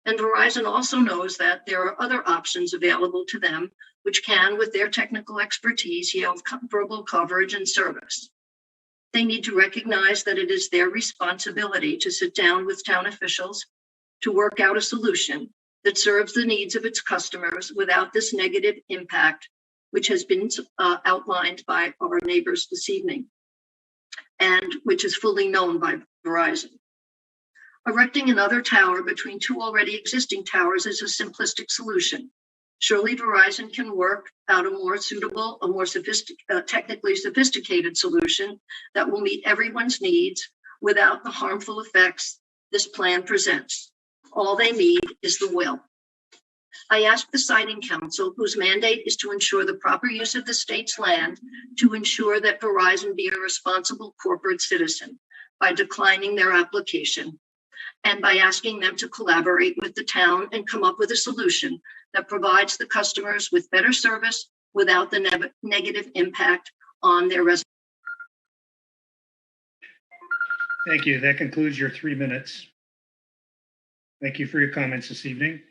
S6: And Verizon also knows that there are other options available to them which can, with their technical expertise, yield comparable coverage and service. They need to recognize that it is their responsibility to sit down with town officials to work out a solution that serves the needs of its customers without this negative impact, which has been outlined by our neighbors this evening, and which is fully known by Verizon. Erecting another tower between two already existing towers is a simplistic solution. Surely Verizon can work out a more suitable, a more technically sophisticated solution that will meet everyone's needs without the harmful effects this plan presents. All they need is the will. I ask the Siting Council, whose mandate is to ensure the proper use of the state's land, to ensure that Verizon be a responsible corporate citizen by declining their application, and by asking them to collaborate with the town and come up with a solution that provides the customers with better service without the negative impact on their residents.
S1: Thank you. That concludes your 3 minutes. Thank you for your comments this evening.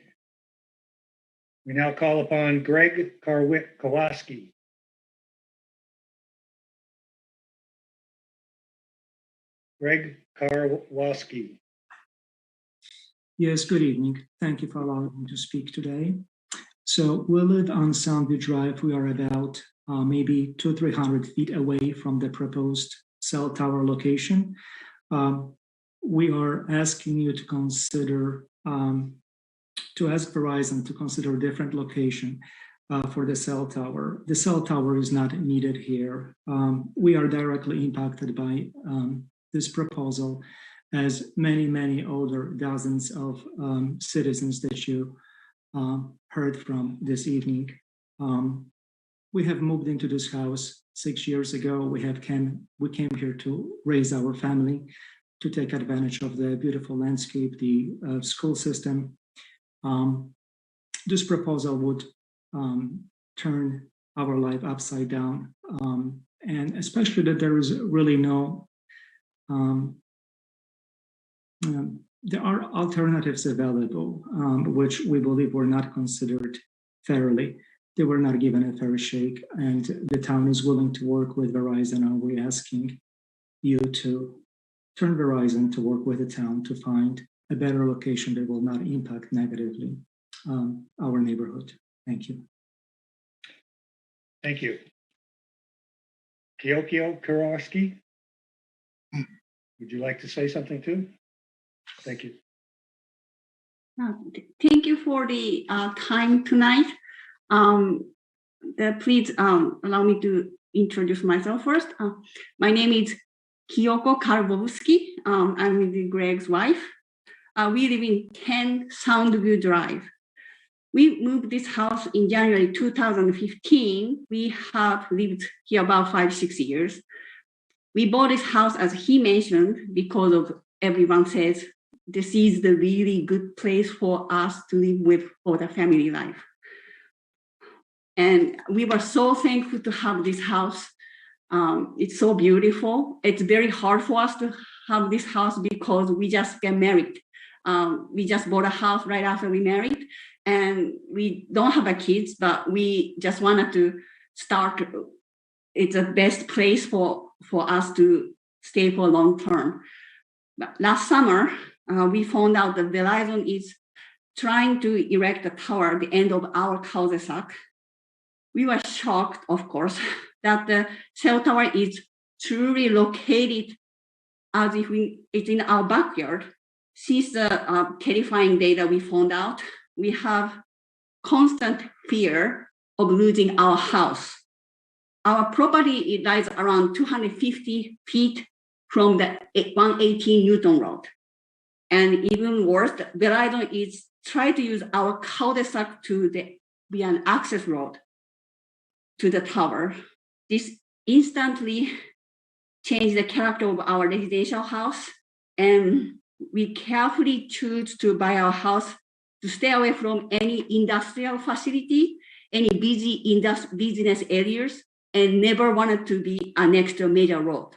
S1: We now call upon Greg Kowalski. Greg Karwowski.
S7: Yes, good evening. Thank you for allowing me to speak today. So we live on Soundview Drive. We are about maybe 200-300 feet away from the proposed cell tower location. We are asking you to consider, to ask Verizon to consider a different location for the cell tower. The cell tower is not needed here. We are directly impacted by this proposal, as many older dozens of citizens that you heard from this evening. We have moved into this house 6 years ago. We came here to raise our family, to take advantage of the beautiful landscape, the school system. This proposal would turn our life upside down, and especially that there is really no, there are alternatives available, which we believe were not considered fairly. They were not given a fair shake, and the town is willing to work with Verizon, and we're asking you to turn Verizon to work with the town to find a better location that will not impact negatively our neighborhood. Thank you.
S1: Thank you. Kyokyo Kurowski, would you like to say something too? Thank you.
S8: Thank you for the time tonight. Please allow me to introduce myself first. My name is Kyoko Karbowski. I'm Greg's wife. We live in 10 Soundview Drive. We moved this house in January 2015. We have lived here about 5-6 years. We bought this house, as he mentioned, because of everyone says this is the really good place for us to live with for the family life. And we were so thankful to have this house. It's so beautiful. It's very hard for us to have this house because we just get married. We just bought a house right after we married, and we don't have a kids, but we just wanted to start. It's the best place for us to stay for long term. But last summer, we found out that Verizon is trying to erect a tower at the end of our cul-de-sac. We were shocked, of course, that the cell tower is truly located as if it's in our backyard. Since the terrifying day that we found out, we have constant fear of losing our house. Our property, it lies around 250 feet from the 118 Newton Road. And even worse, Verizon is trying to use our cul-de-sac to be an access road to the tower. This instantly changed the character of our residential house, and we carefully choose to buy our house to stay away from any industrial facility, any busy business areas, and never wanted to be next to a major road.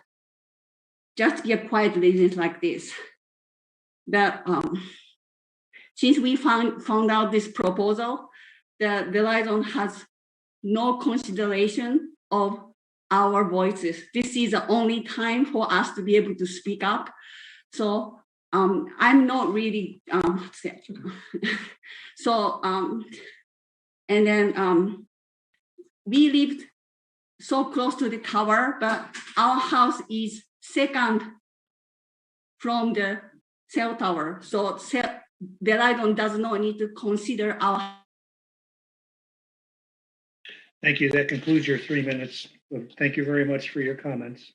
S8: Just be a quiet residence like this. But since we found out this proposal, the Verizon has no consideration of our voices. This is the only time for us to be able to speak up. So I'm not really, and then we lived so close to the tower, but our house is second from the cell tower. So Verizon does not need to consider our.
S1: Thank you. That concludes your 3 minutes. Thank you very much for your comments.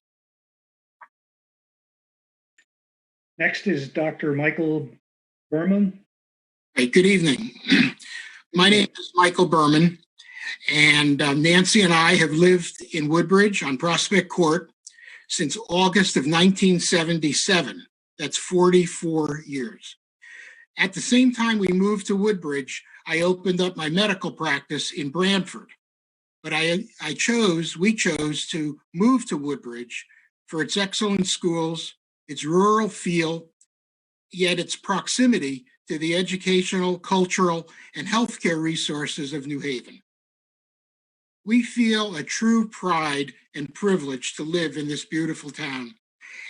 S1: Next is Dr. Michael Berman.
S9: Hey, good evening. My name is Michael Berman, and Nancy and I have lived in Woodbridge on Prospect Court since August of 1977. That's 44 years. At the same time we moved to Woodbridge, I opened up my medical practice in Branford. But we chose to move to Woodbridge for its excellent schools, its rural feel, yet its proximity to the educational, cultural, and healthcare resources of New Haven. We feel a true pride and privilege to live in this beautiful town,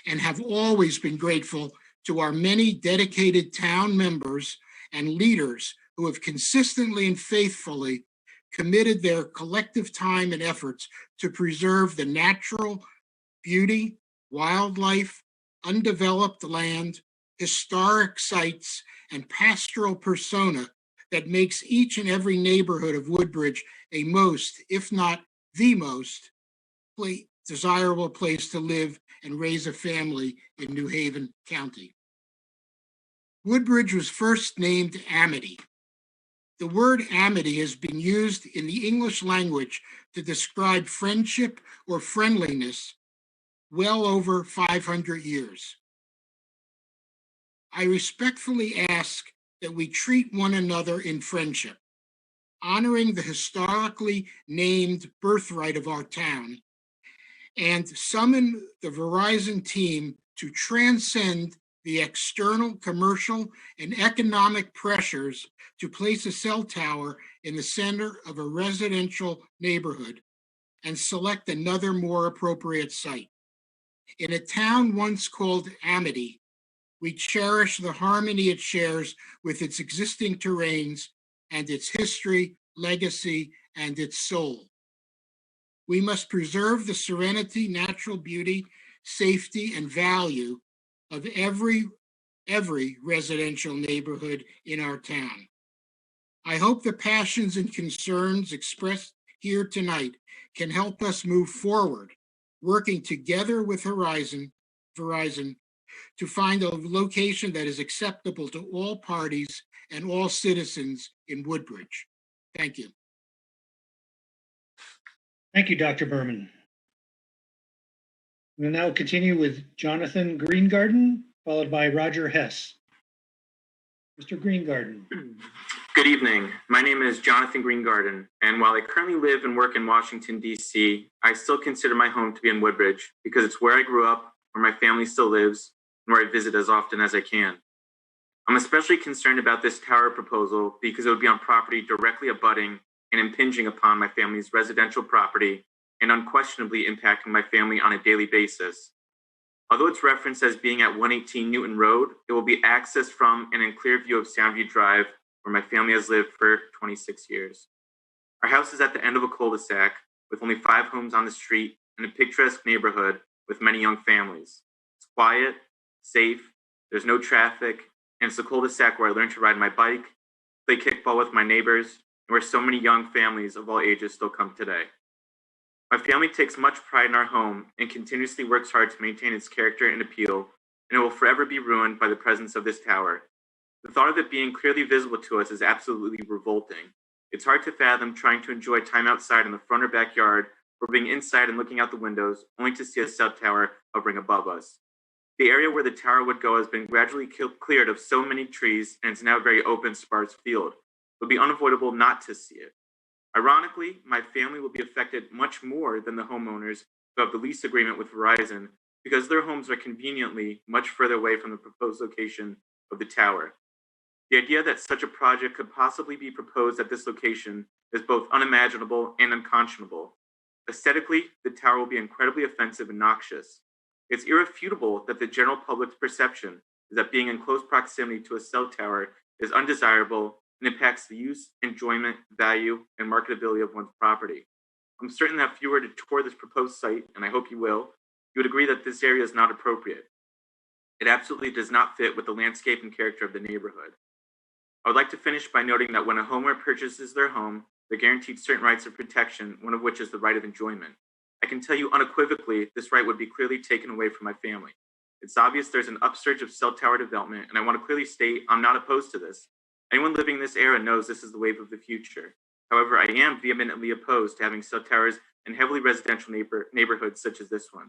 S9: and have always been grateful to our many dedicated town members and leaders who have consistently and faithfully committed their collective time and efforts to preserve the natural beauty, wildlife, undeveloped land, historic sites, and pastoral persona that makes each and every neighborhood of Woodbridge a most, if not the most, desirable place to live and raise a family in New Haven County. Woodbridge was first named Amity. The word amity has been used in the English language to describe friendship or friendliness well over 500 years. I respectfully ask that we treat one another in friendship, honoring the historically named birthright of our town, and summon the Verizon team to transcend the external, commercial, and economic pressures to place a cell tower in the center of a residential neighborhood and select another more appropriate site. In a town once called Amity, we cherish the harmony it shares with its existing terrains and its history, legacy, and its soul. We must preserve the serenity, natural beauty, safety, and value of every residential neighborhood in our town. I hope the passions and concerns expressed here tonight can help us move forward, working together with Verizon to find a location that is acceptable to all parties and all citizens in Woodbridge. Thank you.
S1: Thank you, Dr. Berman. We'll now continue with Jonathan Greengarden, followed by Roger Hess. Mr. Greengarden.
S10: Good evening. My name is Jonathan Greengarden, and while I currently live and work in Washington, D.C., I still consider my home to be in Woodbridge because it's where I grew up, where my family still lives, and where I visit as often as I can. I'm especially concerned about this tower proposal because it would be on property directly abutting and impinging upon my family's residential property and unquestionably impacting my family on a daily basis. Although it's referenced as being at 118 Newton Road, it will be accessed from and in clear view of Soundview Drive, where my family has lived for 26 years. Our house is at the end of a cul-de-sac with only 5 homes on the street in a picturesque neighborhood with many young families. It's quiet, safe, there's no traffic, and it's a cul-de-sac where I learned to ride my bike, play kickball with my neighbors, and where so many young families of all ages still come today. My family takes much pride in our home and continuously works hard to maintain its character and appeal, and it will forever be ruined by the presence of this tower. The thought of it being clearly visible to us is absolutely revolting. It's hard to fathom trying to enjoy time outside in the front or backyard, or being inside and looking out the windows, only to see a cell tower hovering above us. The area where the tower would go has been gradually cleared of so many trees, and it's now a very open, sparse field. It would be unavoidable not to see it. Ironically, my family will be affected much more than the homeowners who have the lease agreement with Verizon because their homes are conveniently much further away from the proposed location of the tower. The idea that such a project could possibly be proposed at this location is both unimaginable and unconscionable. Aesthetically, the tower will be incredibly offensive and noxious. It's irrefutable that the general public's perception is that being in close proximity to a cell tower is undesirable and impacts the use, enjoyment, value, and marketability of one's property. I'm certain that if you were to tour this proposed site, and I hope you will, you would agree that this area is not appropriate. It absolutely does not fit with the landscape and character of the neighborhood. I would like to finish by noting that when a homeowner purchases their home, they're guaranteed certain rights of protection, one of which is the right of enjoyment. I can tell you unequivocally, this right would be clearly taken away from my family. It's obvious there's an upsurge of cell tower development, and I want to clearly state I'm not opposed to this. Anyone living in this era knows this is the wave of the future. However, I am vehemently opposed to having cell towers in heavily residential neighborhoods such as this one.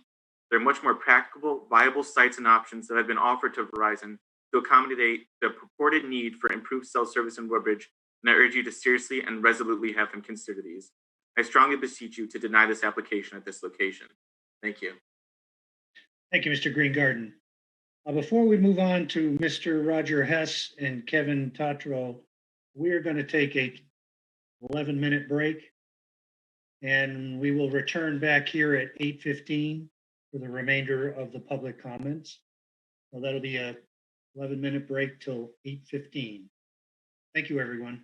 S10: There are much more practical, viable sites and options that have been offered to Verizon to accommodate the purported need for improved cell service in Woodbridge, and I urge you to seriously and resolutely have them consider these. I strongly beseech you to deny this application at this location. Thank you.
S1: Thank you, Mr. Greengarden. Before we move on to Mr. Roger Hess and Kevin Tatro, we're going to take a 11-minute break, and we will return back here at 8:15 for the remainder of the public comments. So that'll be a 11-minute break till 8:15. Thank you, everyone.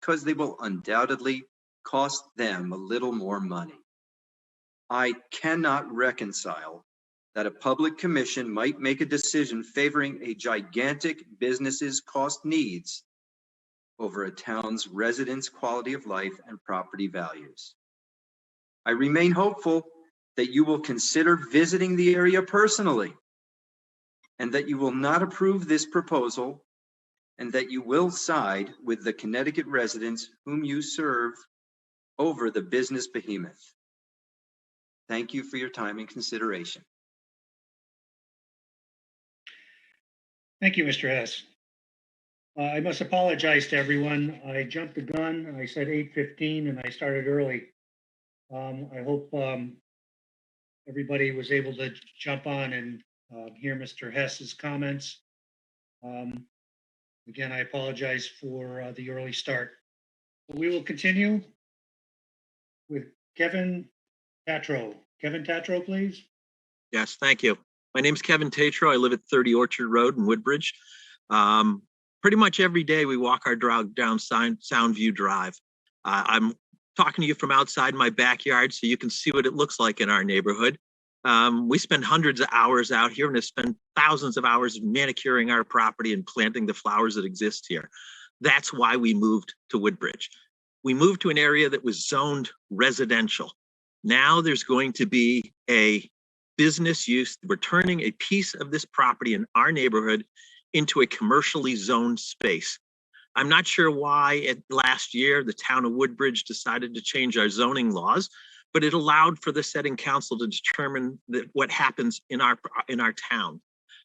S11: because they will undoubtedly cost them a little more money. I cannot reconcile that a public commission might make a decision favoring a gigantic business's cost needs over a town's residents' quality of life and property values. I remain hopeful that you will consider visiting the area personally and that you will not approve this proposal and that you will side with the Connecticut residents whom you serve over the business behemoth. Thank you for your time and consideration.
S1: Thank you, Mr. Hess. I must apologize to everyone. I jumped the gun. I said 8:15 and I started early. I hope everybody was able to jump on and hear Mr. Hess's comments. Again, I apologize for the early start. We will continue with Kevin Tatro. Kevin Tatro, please.
S12: Yes, thank you. My name's Kevin Tatro. I live at 30 Orchard Road in Woodbridge. Pretty much every day we walk our dog down Soundview Drive. I'm talking to you from outside my backyard so you can see what it looks like in our neighborhood. We spend hundreds of hours out here and have spent thousands of hours manicuring our property and planting the flowers that exist here. That's why we moved to Woodbridge. We moved to an area that was zoned residential. Now there's going to be a business use. We're turning a piece of this property in our neighborhood into a commercially zoned space. I'm not sure why last year the town of Woodbridge decided to change our zoning laws, but it allowed for the setting council to determine what happens in our town.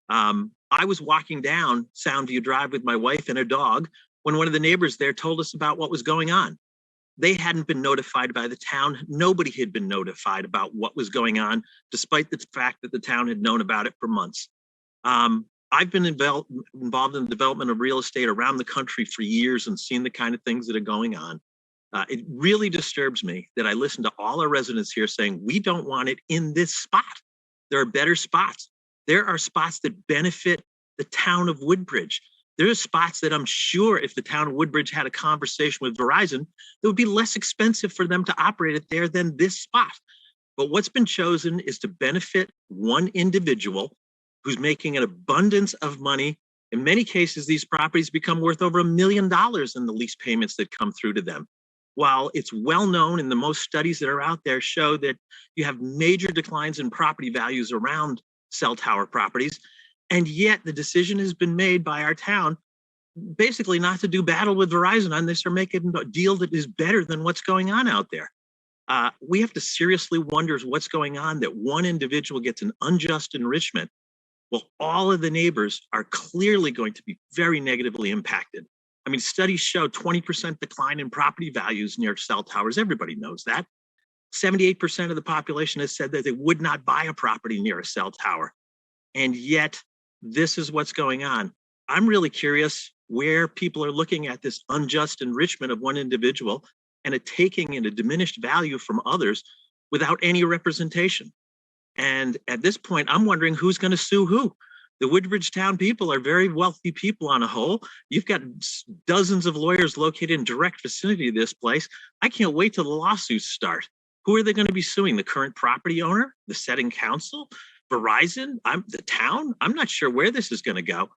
S12: I was walking down Soundview Drive with my wife and a dog when one of the neighbors there told us about what was going on. They hadn't been notified by the town. Nobody had been notified about what was going on, despite the fact that the town had known about it for months. I've been involved in the development of real estate around the country for years and seen the kind of things that are going on. It really disturbs me that I listen to all our residents here saying, we don't want it in this spot. There are better spots. There are spots that benefit the town of Woodbridge. There are spots that I'm sure if the town of Woodbridge had a conversation with Verizon, it would be less expensive for them to operate it there than this spot. But what's been chosen is to benefit one individual who's making an abundance of money. In many cases, these properties become worth over $1 million in the lease payments that come through to them. While it's well known and the most studies that are out there show that you have major declines in property values around cell tower properties, and yet the decision has been made by our town basically not to do battle with Verizon on this or make it a deal that is better than what's going on out there. We have to seriously wonder what's going on that one individual gets an unjust enrichment. Well, all of the neighbors are clearly going to be very negatively impacted. I mean, studies show 20% decline in property values near cell towers. Everybody knows that. 78% of the population has said that they would not buy a property near a cell tower. And yet, this is what's going on. I'm really curious where people are looking at this unjust enrichment of one individual and a taking in a diminished value from others without any representation. And at this point, I'm wondering who's going to sue who. The Woodbridge town people are very wealthy people on a whole. You've got dozens of lawyers located in direct vicinity of this place. I can't wait till the lawsuits start. Who are they going to be suing? The current property owner, the setting council, Verizon, the town? I'm not sure where this is going to go.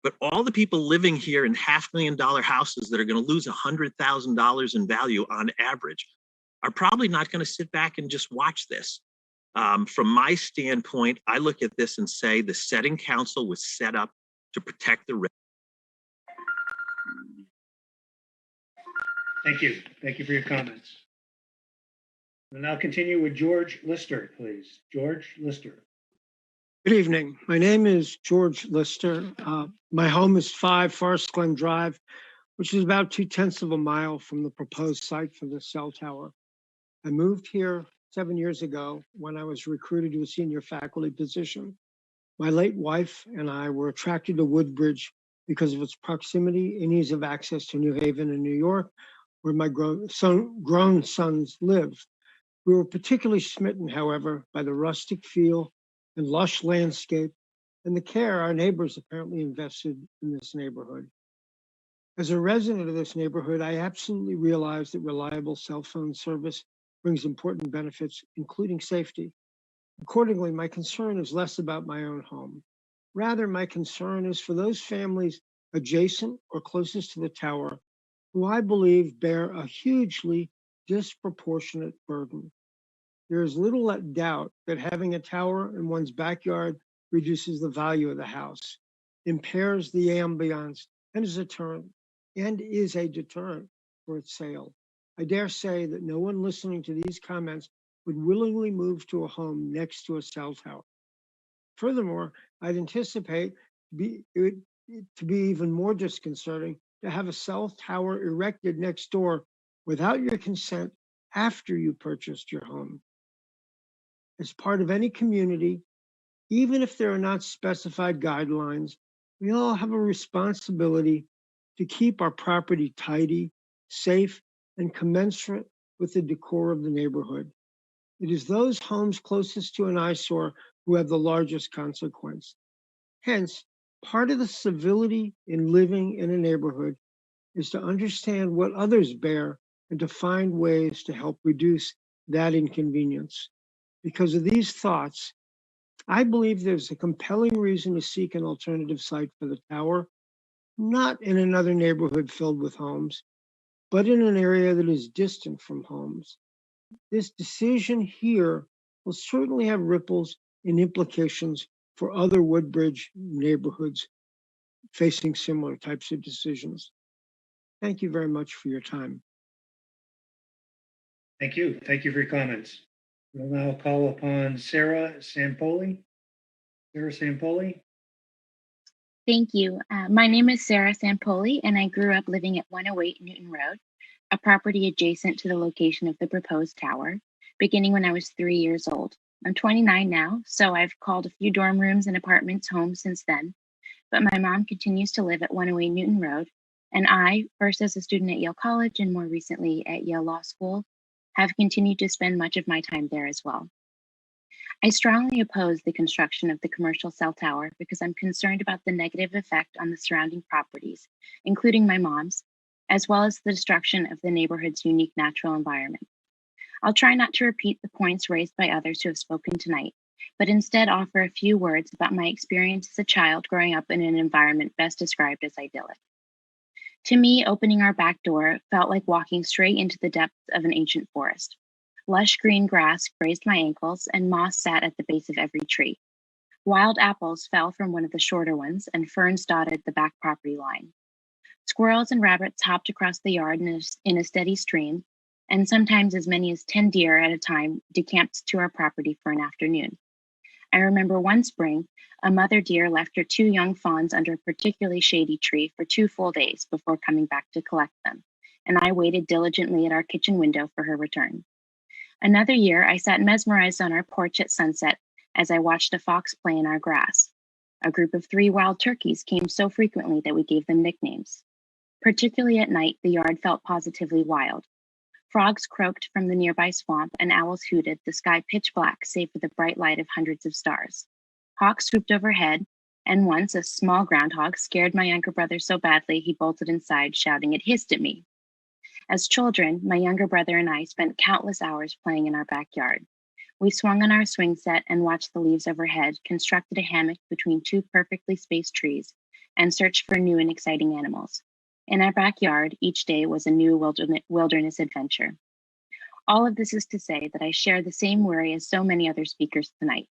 S12: But all the people living here in $500,000 houses that are going to lose $100,000 in value on average are probably not going to sit back and just watch this. From my standpoint, I look at this and say the setting council was set up to protect the risk.
S1: Thank you. Thank you for your comments. We'll now continue with George Lister, please. George Lister.
S23: Good evening. My name is George Lister. My home is 5 Forest Glen Drive, which is about 2/10 of a mile from the proposed site for the cell tower. I moved here 7 years ago when I was recruited to a senior faculty position. My late wife and I were attracted to Woodbridge because of its proximity and ease of access to New Haven and New York, where my grown sons live. We were particularly smitten, however, by the rustic feel and lush landscape and the care our neighbors apparently invested in this neighborhood. As a resident of this neighborhood, I absolutely realize that reliable cell phone service brings important benefits, including safety. Accordingly, my concern is less about my own home. Rather, my concern is for those families adjacent or closest to the tower who I believe bear a hugely disproportionate burden. There is little doubt that having a tower in one's backyard reduces the value of the house, impairs the ambiance, and is a deterrent for its sale. I dare say that no one listening to these comments would willingly move to a home next to a cell tower. Furthermore, I'd anticipate it to be even more disconcerting to have a cell tower erected next door without your consent after you purchased your home. As part of any community, even if there are not specified guidelines, we all have a responsibility to keep our property tidy, safe, and commensurate with the decor of the neighborhood. It is those homes closest to an eyesore who have the largest consequence. Hence, part of the civility in living in a neighborhood is to understand what others bear and to find ways to help reduce that inconvenience. Because of these thoughts, I believe there's a compelling reason to seek an alternative site for the tower, not in another neighborhood filled with homes, but in an area that is distant from homes. This decision here will certainly have ripples and implications for other Woodbridge neighborhoods facing similar types of decisions. Thank you very much for your time.
S1: Thank you. Thank you for your comments. We'll now call upon Sarah Sampoli. Sarah Sampoli.
S13: Thank you. My name is Sarah Sampoli, and I grew up living at 108 Newton Road, a property adjacent to the location of the proposed tower, beginning when I was 3 years old. I'm 29 now, so I've called a few dorm rooms and apartments home since then, but my mom continues to live at 108 Newton Road, and I, first as a student at Yale College and more recently at Yale Law School, have continued to spend much of my time there as well. I strongly oppose the construction of the commercial cell tower because I'm concerned about the negative effect on the surrounding properties, including my mom's, as well as the destruction of the neighborhood's unique natural environment. I'll try not to repeat the points raised by others who have spoken tonight, but instead offer a few words about my experience as a child growing up in an environment best described as idyllic. To me, opening our back door felt like walking straight into the depths of an ancient forest. Lush green grass grazed my ankles, and moss sat at the base of every tree. Wild apples fell from one of the shorter ones, and ferns dotted the back property line. Squirrels and rabbits hopped across the yard in a steady stream, and sometimes as many as 10 deer at a time decamped to our property for an afternoon. I remember one spring, a mother deer left her 2 young fawns under a particularly shady tree for 2 full days before coming back to collect them, and I waited diligently at our kitchen window for her return. Another year, I sat mesmerized on our porch at sunset as I watched a fox play in our grass. A group of 3 wild turkeys came so frequently that we gave them nicknames. Particularly at night, the yard felt positively wild. Frogs croaked from the nearby swamp and owls hooted, the sky pitch black save for the bright light of hundreds of stars. Hawks swooped overhead, and once a small groundhog scared my younger brother so badly he bolted inside, shouting it hissed at me. As children, my younger brother and I spent countless hours playing in our backyard. We swung on our swing set and watched the leaves overhead, constructed a hammock between 2 perfectly spaced trees, and searched for new and exciting animals. In our backyard, each day was a new wilderness adventure. All of this is to say that I share the same worry as so many other speakers tonight,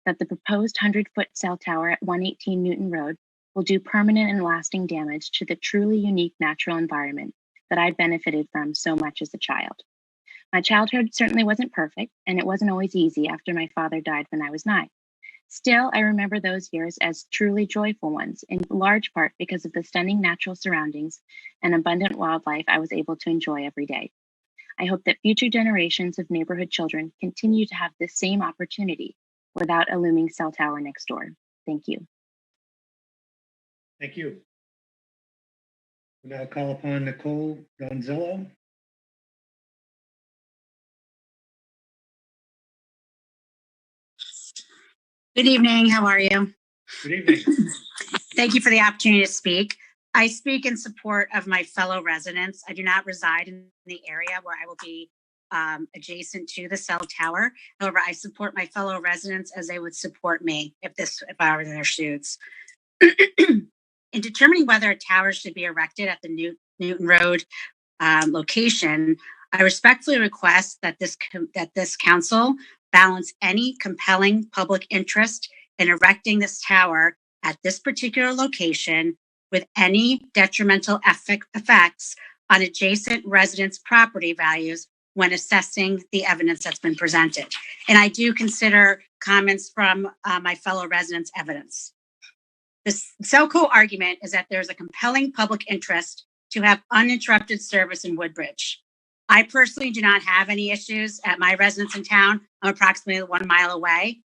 S13: that the proposed 100-foot cell tower at 118 Newton Road will do permanent and lasting damage to the truly unique natural environment that I benefited from so much as a child. My childhood certainly wasn't perfect, and it wasn't always easy after my father died when I was 9. Still, I remember those years as truly joyful ones, in large part because of the stunning natural surroundings and abundant wildlife I was able to enjoy every day. I hope that future generations of neighborhood children continue to have this same opportunity without a looming cell tower next door. Thank you.
S1: Thank you. We'll now call upon Nicole Donzello.
S14: Good evening. How are you?
S1: Good evening.
S14: Thank you for the opportunity to speak. I speak in support of my fellow residents. I do not reside in the area where I will be adjacent to the cell tower. However, I support my fellow residents as they would support me if I were in their shoes. In determining whether a tower should be erected at the Newton Road location, I respectfully request that this council balance any compelling public interest in erecting this tower at this particular location with any detrimental effects on adjacent residents' property values when assessing the evidence that's been presented. And I do consider comments from my fellow residents evidence. The Selco argument is that there's a compelling public interest to have uninterrupted service in Woodbridge. I personally do not have any issues at my residence in town. I'm approximately 1 mile away,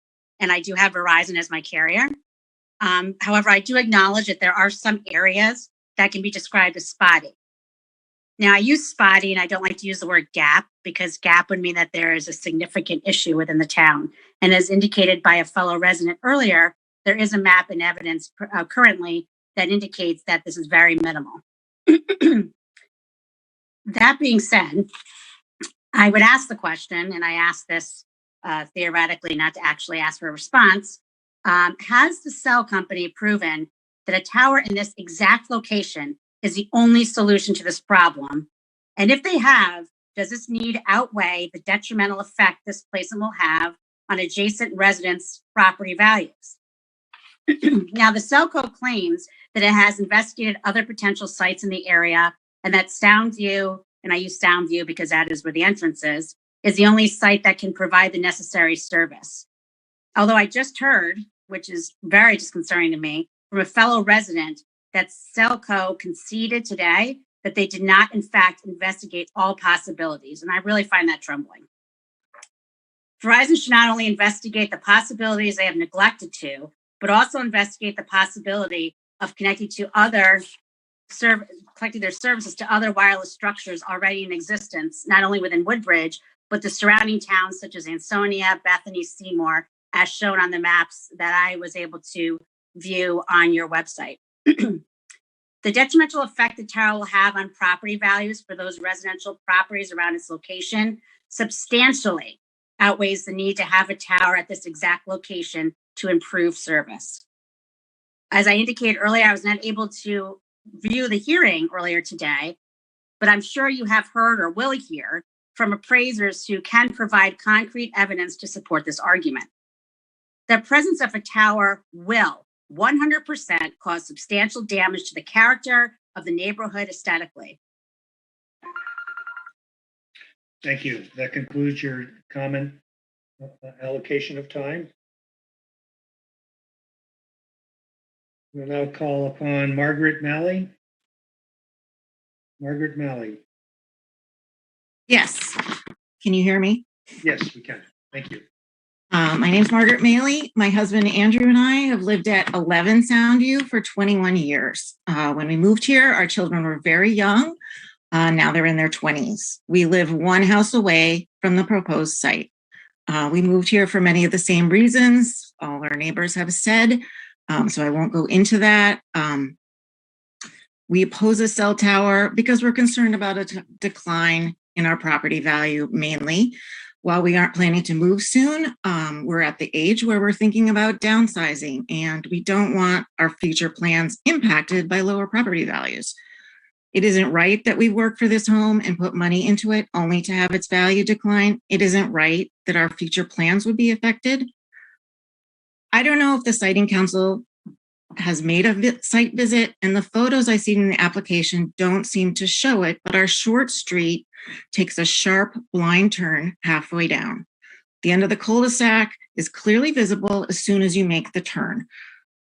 S14: and I do have Verizon as my carrier. However, I do acknowledge that there are some areas that can be described as spotty. Now, I use spotty, and I don't like to use the word gap because gap would mean that there is a significant issue within the town. And as indicated by a fellow resident earlier, there is a map and evidence currently that indicates that this is very minimal. That being said, I would ask the question, and I ask this theoretically, not to actually ask for a response. Has the cell company proven that a tower in this exact location is the only solution to this problem? And if they have, does this need outweigh the detrimental effect this placement will have on adjacent residents' property values? Now, the Selco claims that it has investigated other potential sites in the area and that Soundview, and I use Soundview because that is where the entrance is the only site that can provide the necessary service. Although I just heard, which is very disconcerting to me, from a fellow resident that Selco conceded today that they did not, in fact, investigate all possibilities. And I really find that troubling. Verizon should not only investigate the possibilities they have neglected to, but also investigate the possibility of connecting their services to other wireless structures already in existence, not only within Woodbridge, but the surrounding towns such as Ansonia, Bethany, Seymour, as shown on the maps that I was able to view on your website. The detrimental effect the tower will have on property values for those residential properties around its location substantially outweighs the need to have a tower at this exact location to improve service. As I indicated earlier, I was not able to view the hearing earlier today, but I'm sure you have heard or will hear from appraisers who can provide concrete evidence to support this argument. The presence of a tower will 100% cause substantial damage to the character of the neighborhood aesthetically.
S1: Thank you. That concludes your comment allocation of time. We'll now call upon Margaret Malley. Margaret Malley.
S15: Yes. Can you hear me?
S1: Yes, we can. Thank you.
S15: My name's Margaret Malley. My husband Andrew and I have lived at 11 Soundview for 21 years. When we moved here, our children were very young. Now they're in their 20s. We live one house away from the proposed site. We moved here for many of the same reasons all our neighbors have said, so I won't go into that. We oppose a cell tower because we're concerned about a decline in our property value mainly. While we aren't planning to move soon, we're at the age where we're thinking about downsizing, and we don't want our future plans impacted by lower property values. It isn't right that we work for this home and put money into it only to have its value decline. It isn't right that our future plans would be affected. I don't know if the siting council has made a site visit, and the photos I see in the application don't seem to show it, but our short street takes a sharp blind turn halfway down. The end of the cul-de-sac is clearly visible as soon as you make the turn.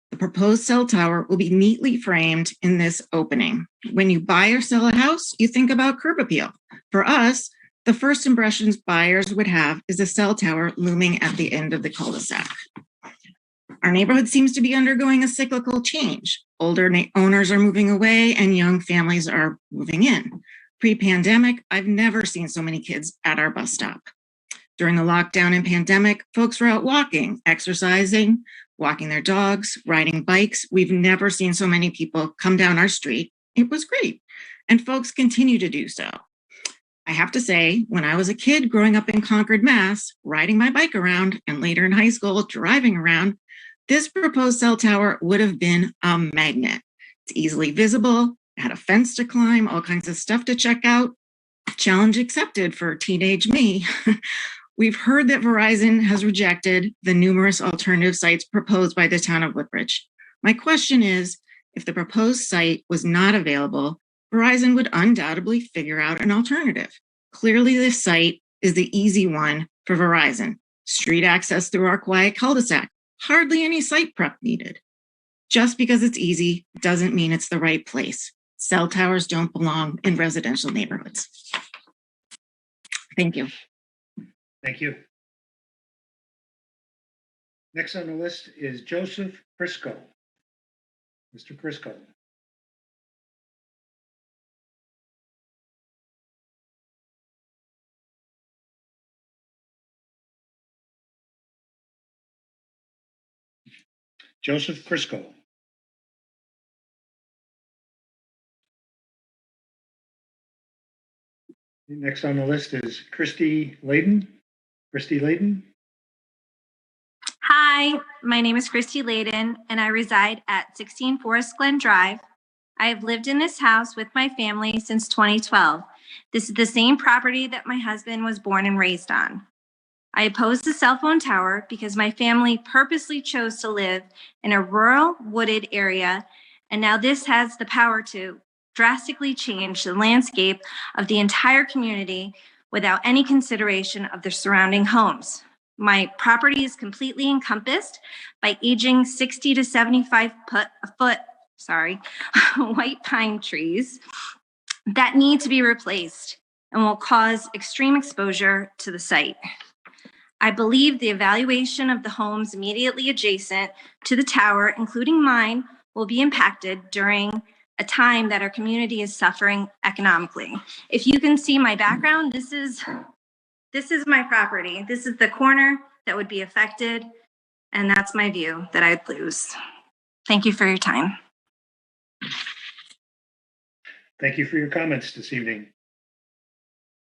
S15: The proposed cell tower will be neatly framed in this opening. When you buy or sell a house, you think about curb appeal. For us, the first impressions buyers would have is a cell tower looming at the end of the cul-de-sac. Our neighborhood seems to be undergoing a cyclical change. Older owners are moving away and young families are moving in. Pre-pandemic, I've never seen so many kids at our bus stop. During the lockdown and pandemic, folks were out walking, exercising, walking their dogs, riding bikes. We've never seen so many people come down our street. It was great. And folks continue to do so. I have to say, when I was a kid growing up in Concord, Mass, riding my bike around, and later in high school driving around, this proposed cell tower would have been a magnet. It's easily visible, it had a fence to climb, all kinds of stuff to check out. Challenge accepted for teenage me. We've heard that Verizon has rejected the numerous alternative sites proposed by the town of Woodbridge. My question is, if the proposed site was not available, Verizon would undoubtedly figure out an alternative. Clearly, this site is the easy one for Verizon. Street access through our quiet cul-de-sac. Hardly any site prep needed. Just because it's easy doesn't mean it's the right place. Cell towers don't belong in residential neighborhoods. Thank you.
S1: Thank you. Next on the list is Joseph Crisco. Mr. Crisco. Joseph Crisco. Next on the list is Christy Layden. Christy Layden.
S16: Hi, my name is Christy Layden, and I reside at 16 Forest Glen Drive. I have lived in this house with my family since 2012. This is the same property that my husband was born and raised on. I oppose the cell phone tower because my family purposely chose to live in a rural, wooded area, and now this has the power to drastically change the landscape of the entire community without any consideration of the surrounding homes. My property is completely encompassed by aging 60 to 75 foot white pine trees that need to be replaced and will cause extreme exposure to the site. I believe the evaluation of the homes immediately adjacent to the tower, including mine, will be impacted during a time that our community is suffering economically. If you can see my background, this is my property. This is the corner that would be affected, and that's my view that I'd lose. Thank you for your time.
S1: Thank you for your comments this evening.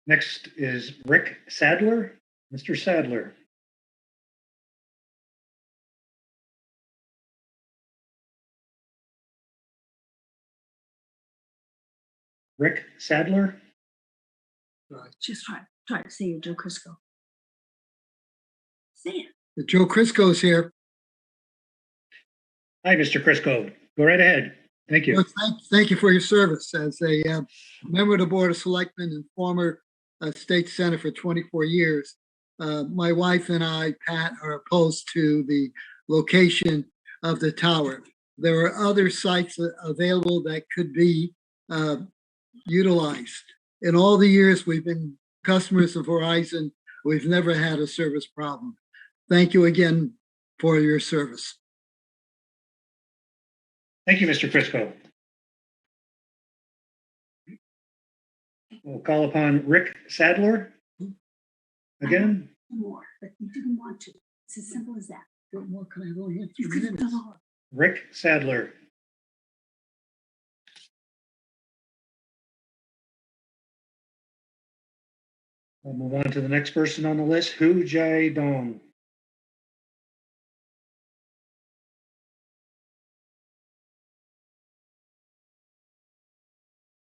S1: Next is Rick Sadler. Mr. Sadler. Rick Sadler.
S17: Just try to say it, Joe Crisco. Say it.
S18: Joe Crisco is here.
S1: Hi, Mr. Crisco. Go right ahead. Thank you.
S18: Well, thank you for your service as a member of the Board of Selectmen and former state senator for 24 years. My wife and I, Pat, are opposed to the location of the tower. There are other sites available that could be utilized. In all the years we've been customers of Verizon, we've never had a service problem. Thank you again for your service.
S1: Thank you, Mr. Crisco. We'll call upon Rick Sadler again.
S17: More, but you didn't want to. It's as simple as that.
S18: What more can I only have 3
S17: You could have
S18: minutes?
S17: done all.
S1: Rick Sadler. We'll move on to the next person on the list, Hu Jai Dong.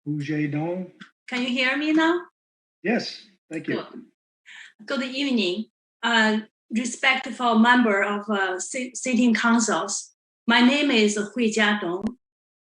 S1: Hu Jai Dong.
S24: Can you hear me now?
S1: Yes, thank you.
S24: Good evening. Respectful member of sitting councils. My name is Hui Jia Dong.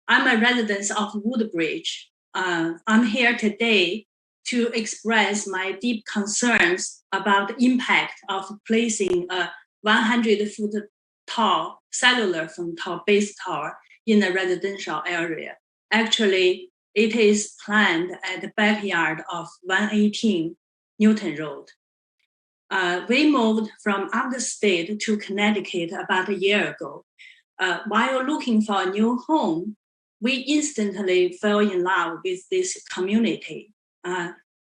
S24: I'm a resident of Woodbridge. I'm here today to express my deep concerns about the impact of placing a 100-foot tall cellular phone tower base tower in a residential area. Actually, it is planned at the backyard of 118 Newton Road. We moved from out of state to Connecticut about a year ago. While looking for a new home, we instantly fell in love with this community.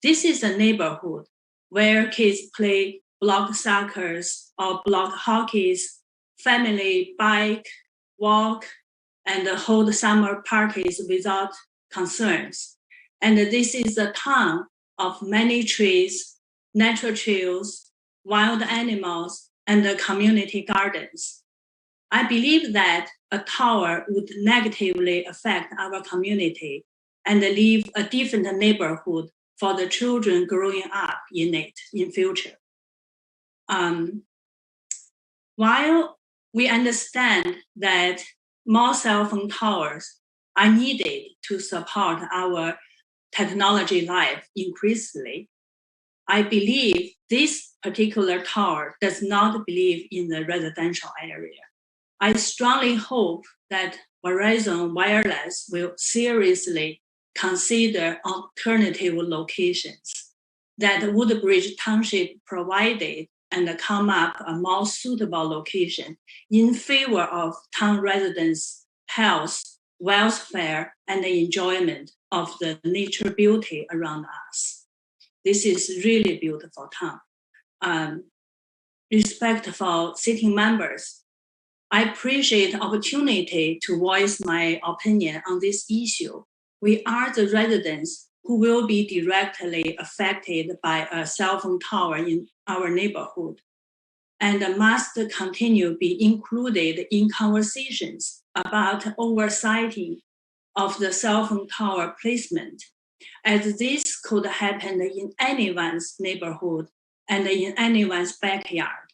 S24: This is a neighborhood where kids play block soccers or block hockeys family bike, walk, and hold summer parties without concerns. And this is a town of many trees, natural trails, wild animals, and community gardens. I believe that a tower would negatively affect our community and leave a different neighborhood for the children growing up in it in future. While we understand that more cell phone towers are needed to support our technology life increasingly, I believe this particular tower does not believe in the residential area. I strongly hope that Verizon Wireless will seriously consider alternative locations that Woodbridge Township provided and come up a more suitable location in favor of town residents' health, welfare, and the enjoyment of the nature beauty around us. This is really beautiful town. Respectful sitting members, I appreciate the opportunity to voice my opinion on this issue. We are the residents who will be directly affected by a cell phone tower in our neighborhood and must continue be included in conversations about oversighting of the cell phone tower placement, as this could happen in anyone's neighborhood and in anyone's backyard.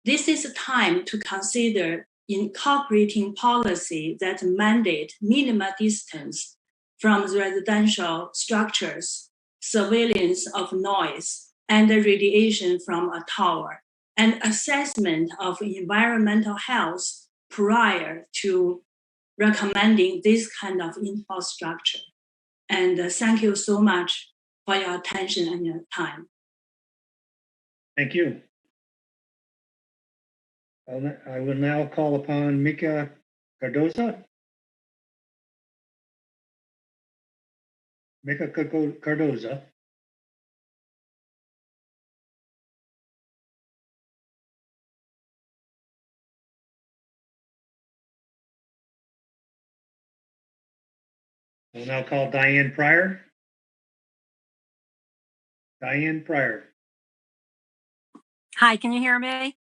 S24: This is a time to consider incorporating policy that mandate minimal distance from residential structures, surveillance of noise, and radiation from a tower, and assessment of environmental health prior to recommending this kind of infrastructure. And thank you so much for your attention and your time.
S1: Thank you. I will now call upon Mika Cardoza. Mika Cardoza. I will now call Diane Pryor. Diane Pryor.
S2: Hi, can you hear me?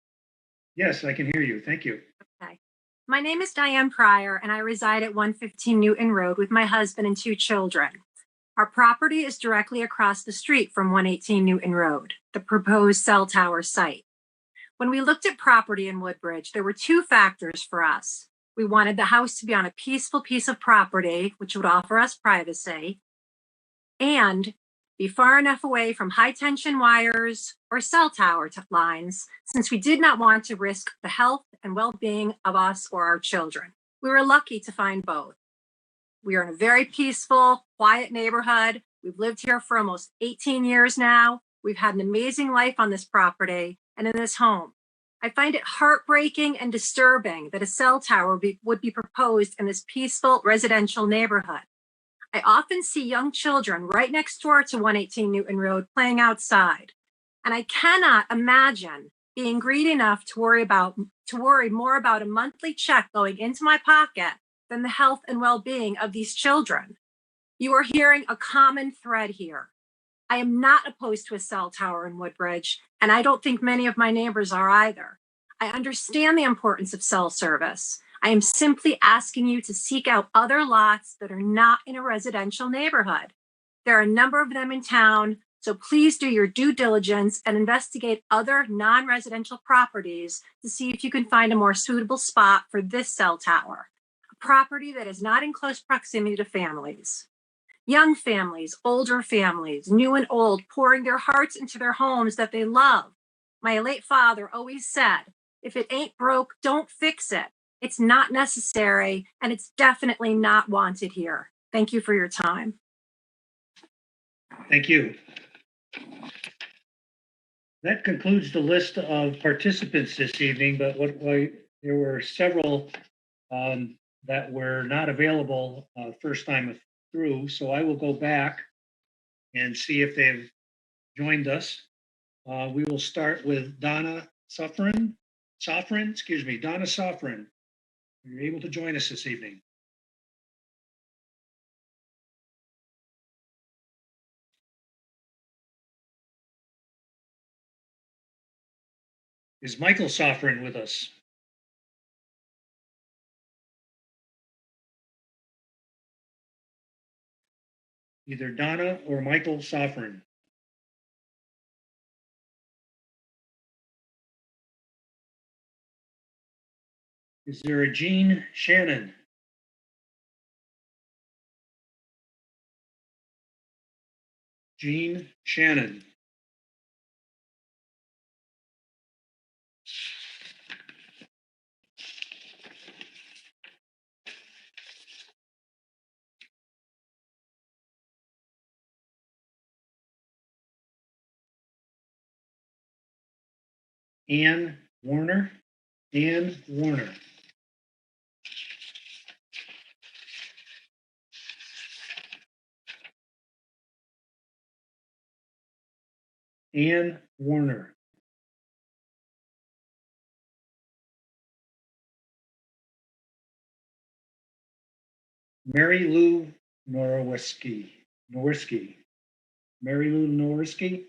S1: Yes, I can hear you. Thank you.
S2: Okay. My name is Diane Pryor, and I reside at 115 Newton Road with my husband and 2 children. Our property is directly across the street from 118 Newton Road, the proposed cell tower site. When we looked at property in Woodbridge, there were 2 factors for us. We wanted the house to be on a peaceful piece of property, which would offer us privacy, and be far enough away from high tension wires or cell tower lines, since we did not want to risk the health and well-being of us or our children. We were lucky to find both. We are in a very peaceful, quiet neighborhood. We've lived here for almost 18 years now. We've had an amazing life on this property and in this home. I find it heartbreaking and disturbing that a cell tower would be proposed in this peaceful residential neighborhood. I often see young children right next door to 118 Newton Road playing outside, and I cannot imagine being greedy enough to worry more about a monthly check going into my pocket than the health and well-being of these children. You are hearing a common thread here. I am not opposed to a cell tower in Woodbridge, and I don't think many of my neighbors are either. I understand the importance of cell service. I am simply asking you to seek out other lots that are not in a residential neighborhood. There are a number of them in town, so please do your due diligence and investigate other non-residential properties to see if you can find a more suitable spot for this cell tower, a property that is not in close proximity to families. Young families, older families, new and old, pouring their hearts into their homes that they love. My late father always said, if it ain't broke, don't fix it. It's not necessary, and it's definitely not wanted here. Thank you for your time.
S1: Thank you. That concludes the list of participants this evening, but there were several that were not available first time through, so I will go back and see if they've joined us. We will start with Donna Sufferin. Donna Sofrin. You're able to join us this evening. Is Michael Sofrin with us? Either Donna or Michael Sofrin. Is there a Jean Shannon? Jean Shannon. Ann Warner. Ann Warner. Ann Warner. Mary Lou Nowinski. Mary Lou Nowinski.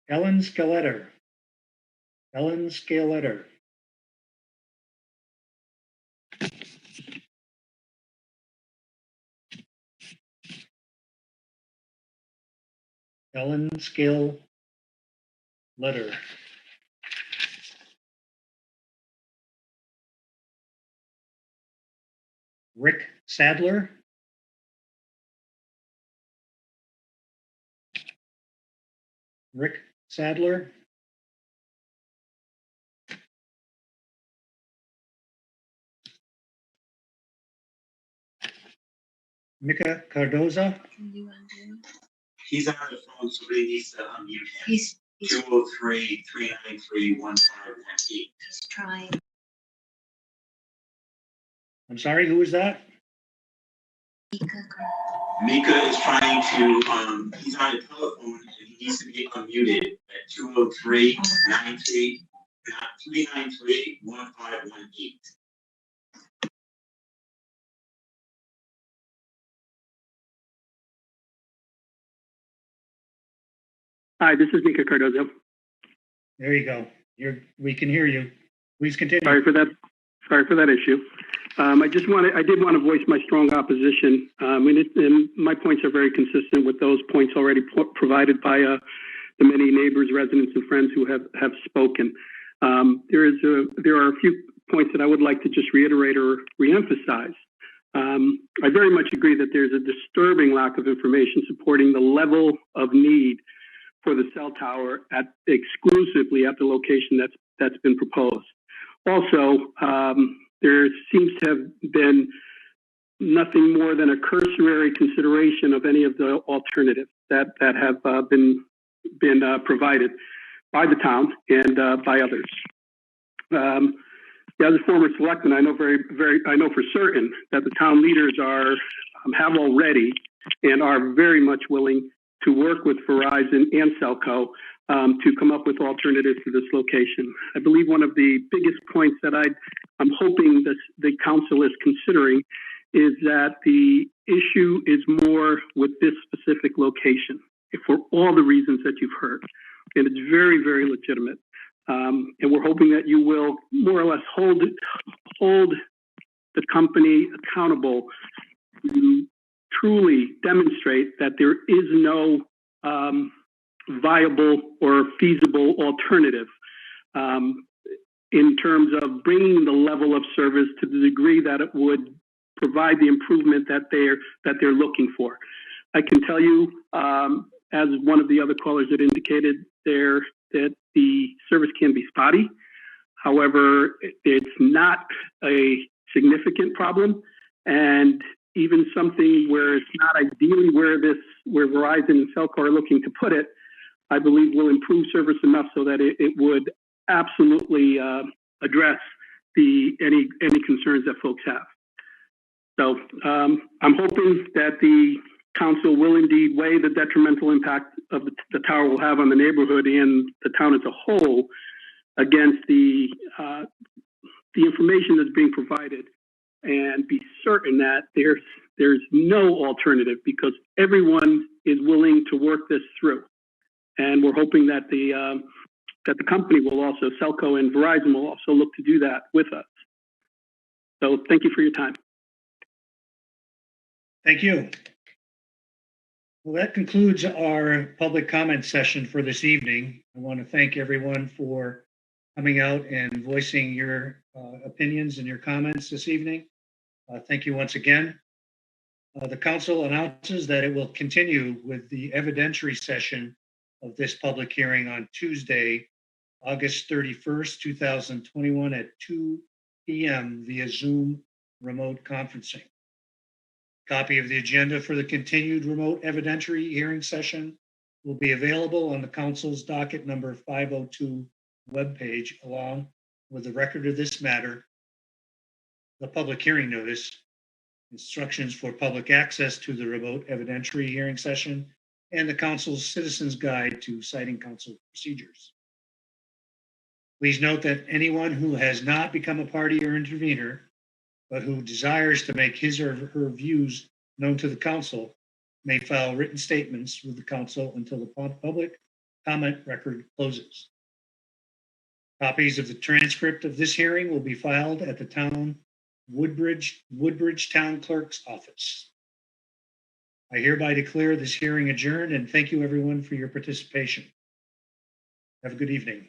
S1: Ellen Skeletter. Ellen Skeletter. Ellen Skeletter. Rick Sadler. Rick Sadler. Mika Cardoza.
S19: He's on the phone, so he needs to unmute him. He's 203-393-1518.
S16: He's trying.
S1: I'm sorry, who is that?
S19: Mika is trying to, he's on the telephone and he needs to be unmuted at 203-393-1518.
S20: Hi, this is Mika Cardozo.
S1: There you go. We can hear you. Please continue.
S20: Sorry for that issue. I did want to voice my strong opposition. And my points are very consistent with those points already provided by the many neighbors, residents, and friends who have spoken. There are a few points that I would like to just reiterate or reemphasize. I very much agree that there's a disturbing lack of information supporting the level of need for the cell tower exclusively at the location that's been proposed. Also, there seems to have been nothing more than a cursory consideration of any of the alternatives that have been provided by the town and by others. As a former selectman, I know for certain that the town leaders have already and are very much willing to work with Verizon and Cellco to come up with alternatives to this location. I believe one of the biggest points that I'm hoping the council is considering is that the issue is more with this specific location for all the reasons that you've heard. And it's very, very legitimate. And we're hoping that you will more or less hold the company accountable to truly demonstrate that there is no viable or feasible alternative in terms of bringing the level of service to the degree that it would provide the improvement that they're looking for. I can tell you, as one of the other callers had indicated there, that the service can be spotty. However, it's not a significant problem, and even something where it's not ideally where Verizon and Cellco are looking to put it. I believe will improve service enough so that it would absolutely address any concerns that folks have. So I'm hoping that the council will indeed weigh the detrimental impact of the tower will have on the neighborhood and the town as a whole against the information that's being provided, and be certain that there's no alternative, because everyone is willing to work this through. And we're hoping that the company will also, Celco and Verizon will also look to do that with us. So thank you for your time.
S1: Thank you. Well, that concludes our public comment session for this evening. I want to thank everyone for coming out and voicing your opinions and your comments this evening. Thank you once again. The council announces that it will continue with the evidentiary session of this public hearing on Tuesday, August 31st, 2021 at 2 p.m. via Zoom remote conferencing. Copy of the agenda for the continued remote evidentiary hearing session will be available on the council's docket number 502 webpage, along with the record of this matter, the public hearing notice, instructions for public access to the remote evidentiary hearing session, and the council's citizens guide to citing council procedures. Please note that anyone who has not become a party or intervener, but who desires to make his or her views known to the council, may file written statements with the council until the public comment record closes. Copies of the transcript of this hearing will be filed at the Woodbridge Town Clerk's office. I hereby declare this hearing adjourned, and thank you everyone for your participation. Have a good evening.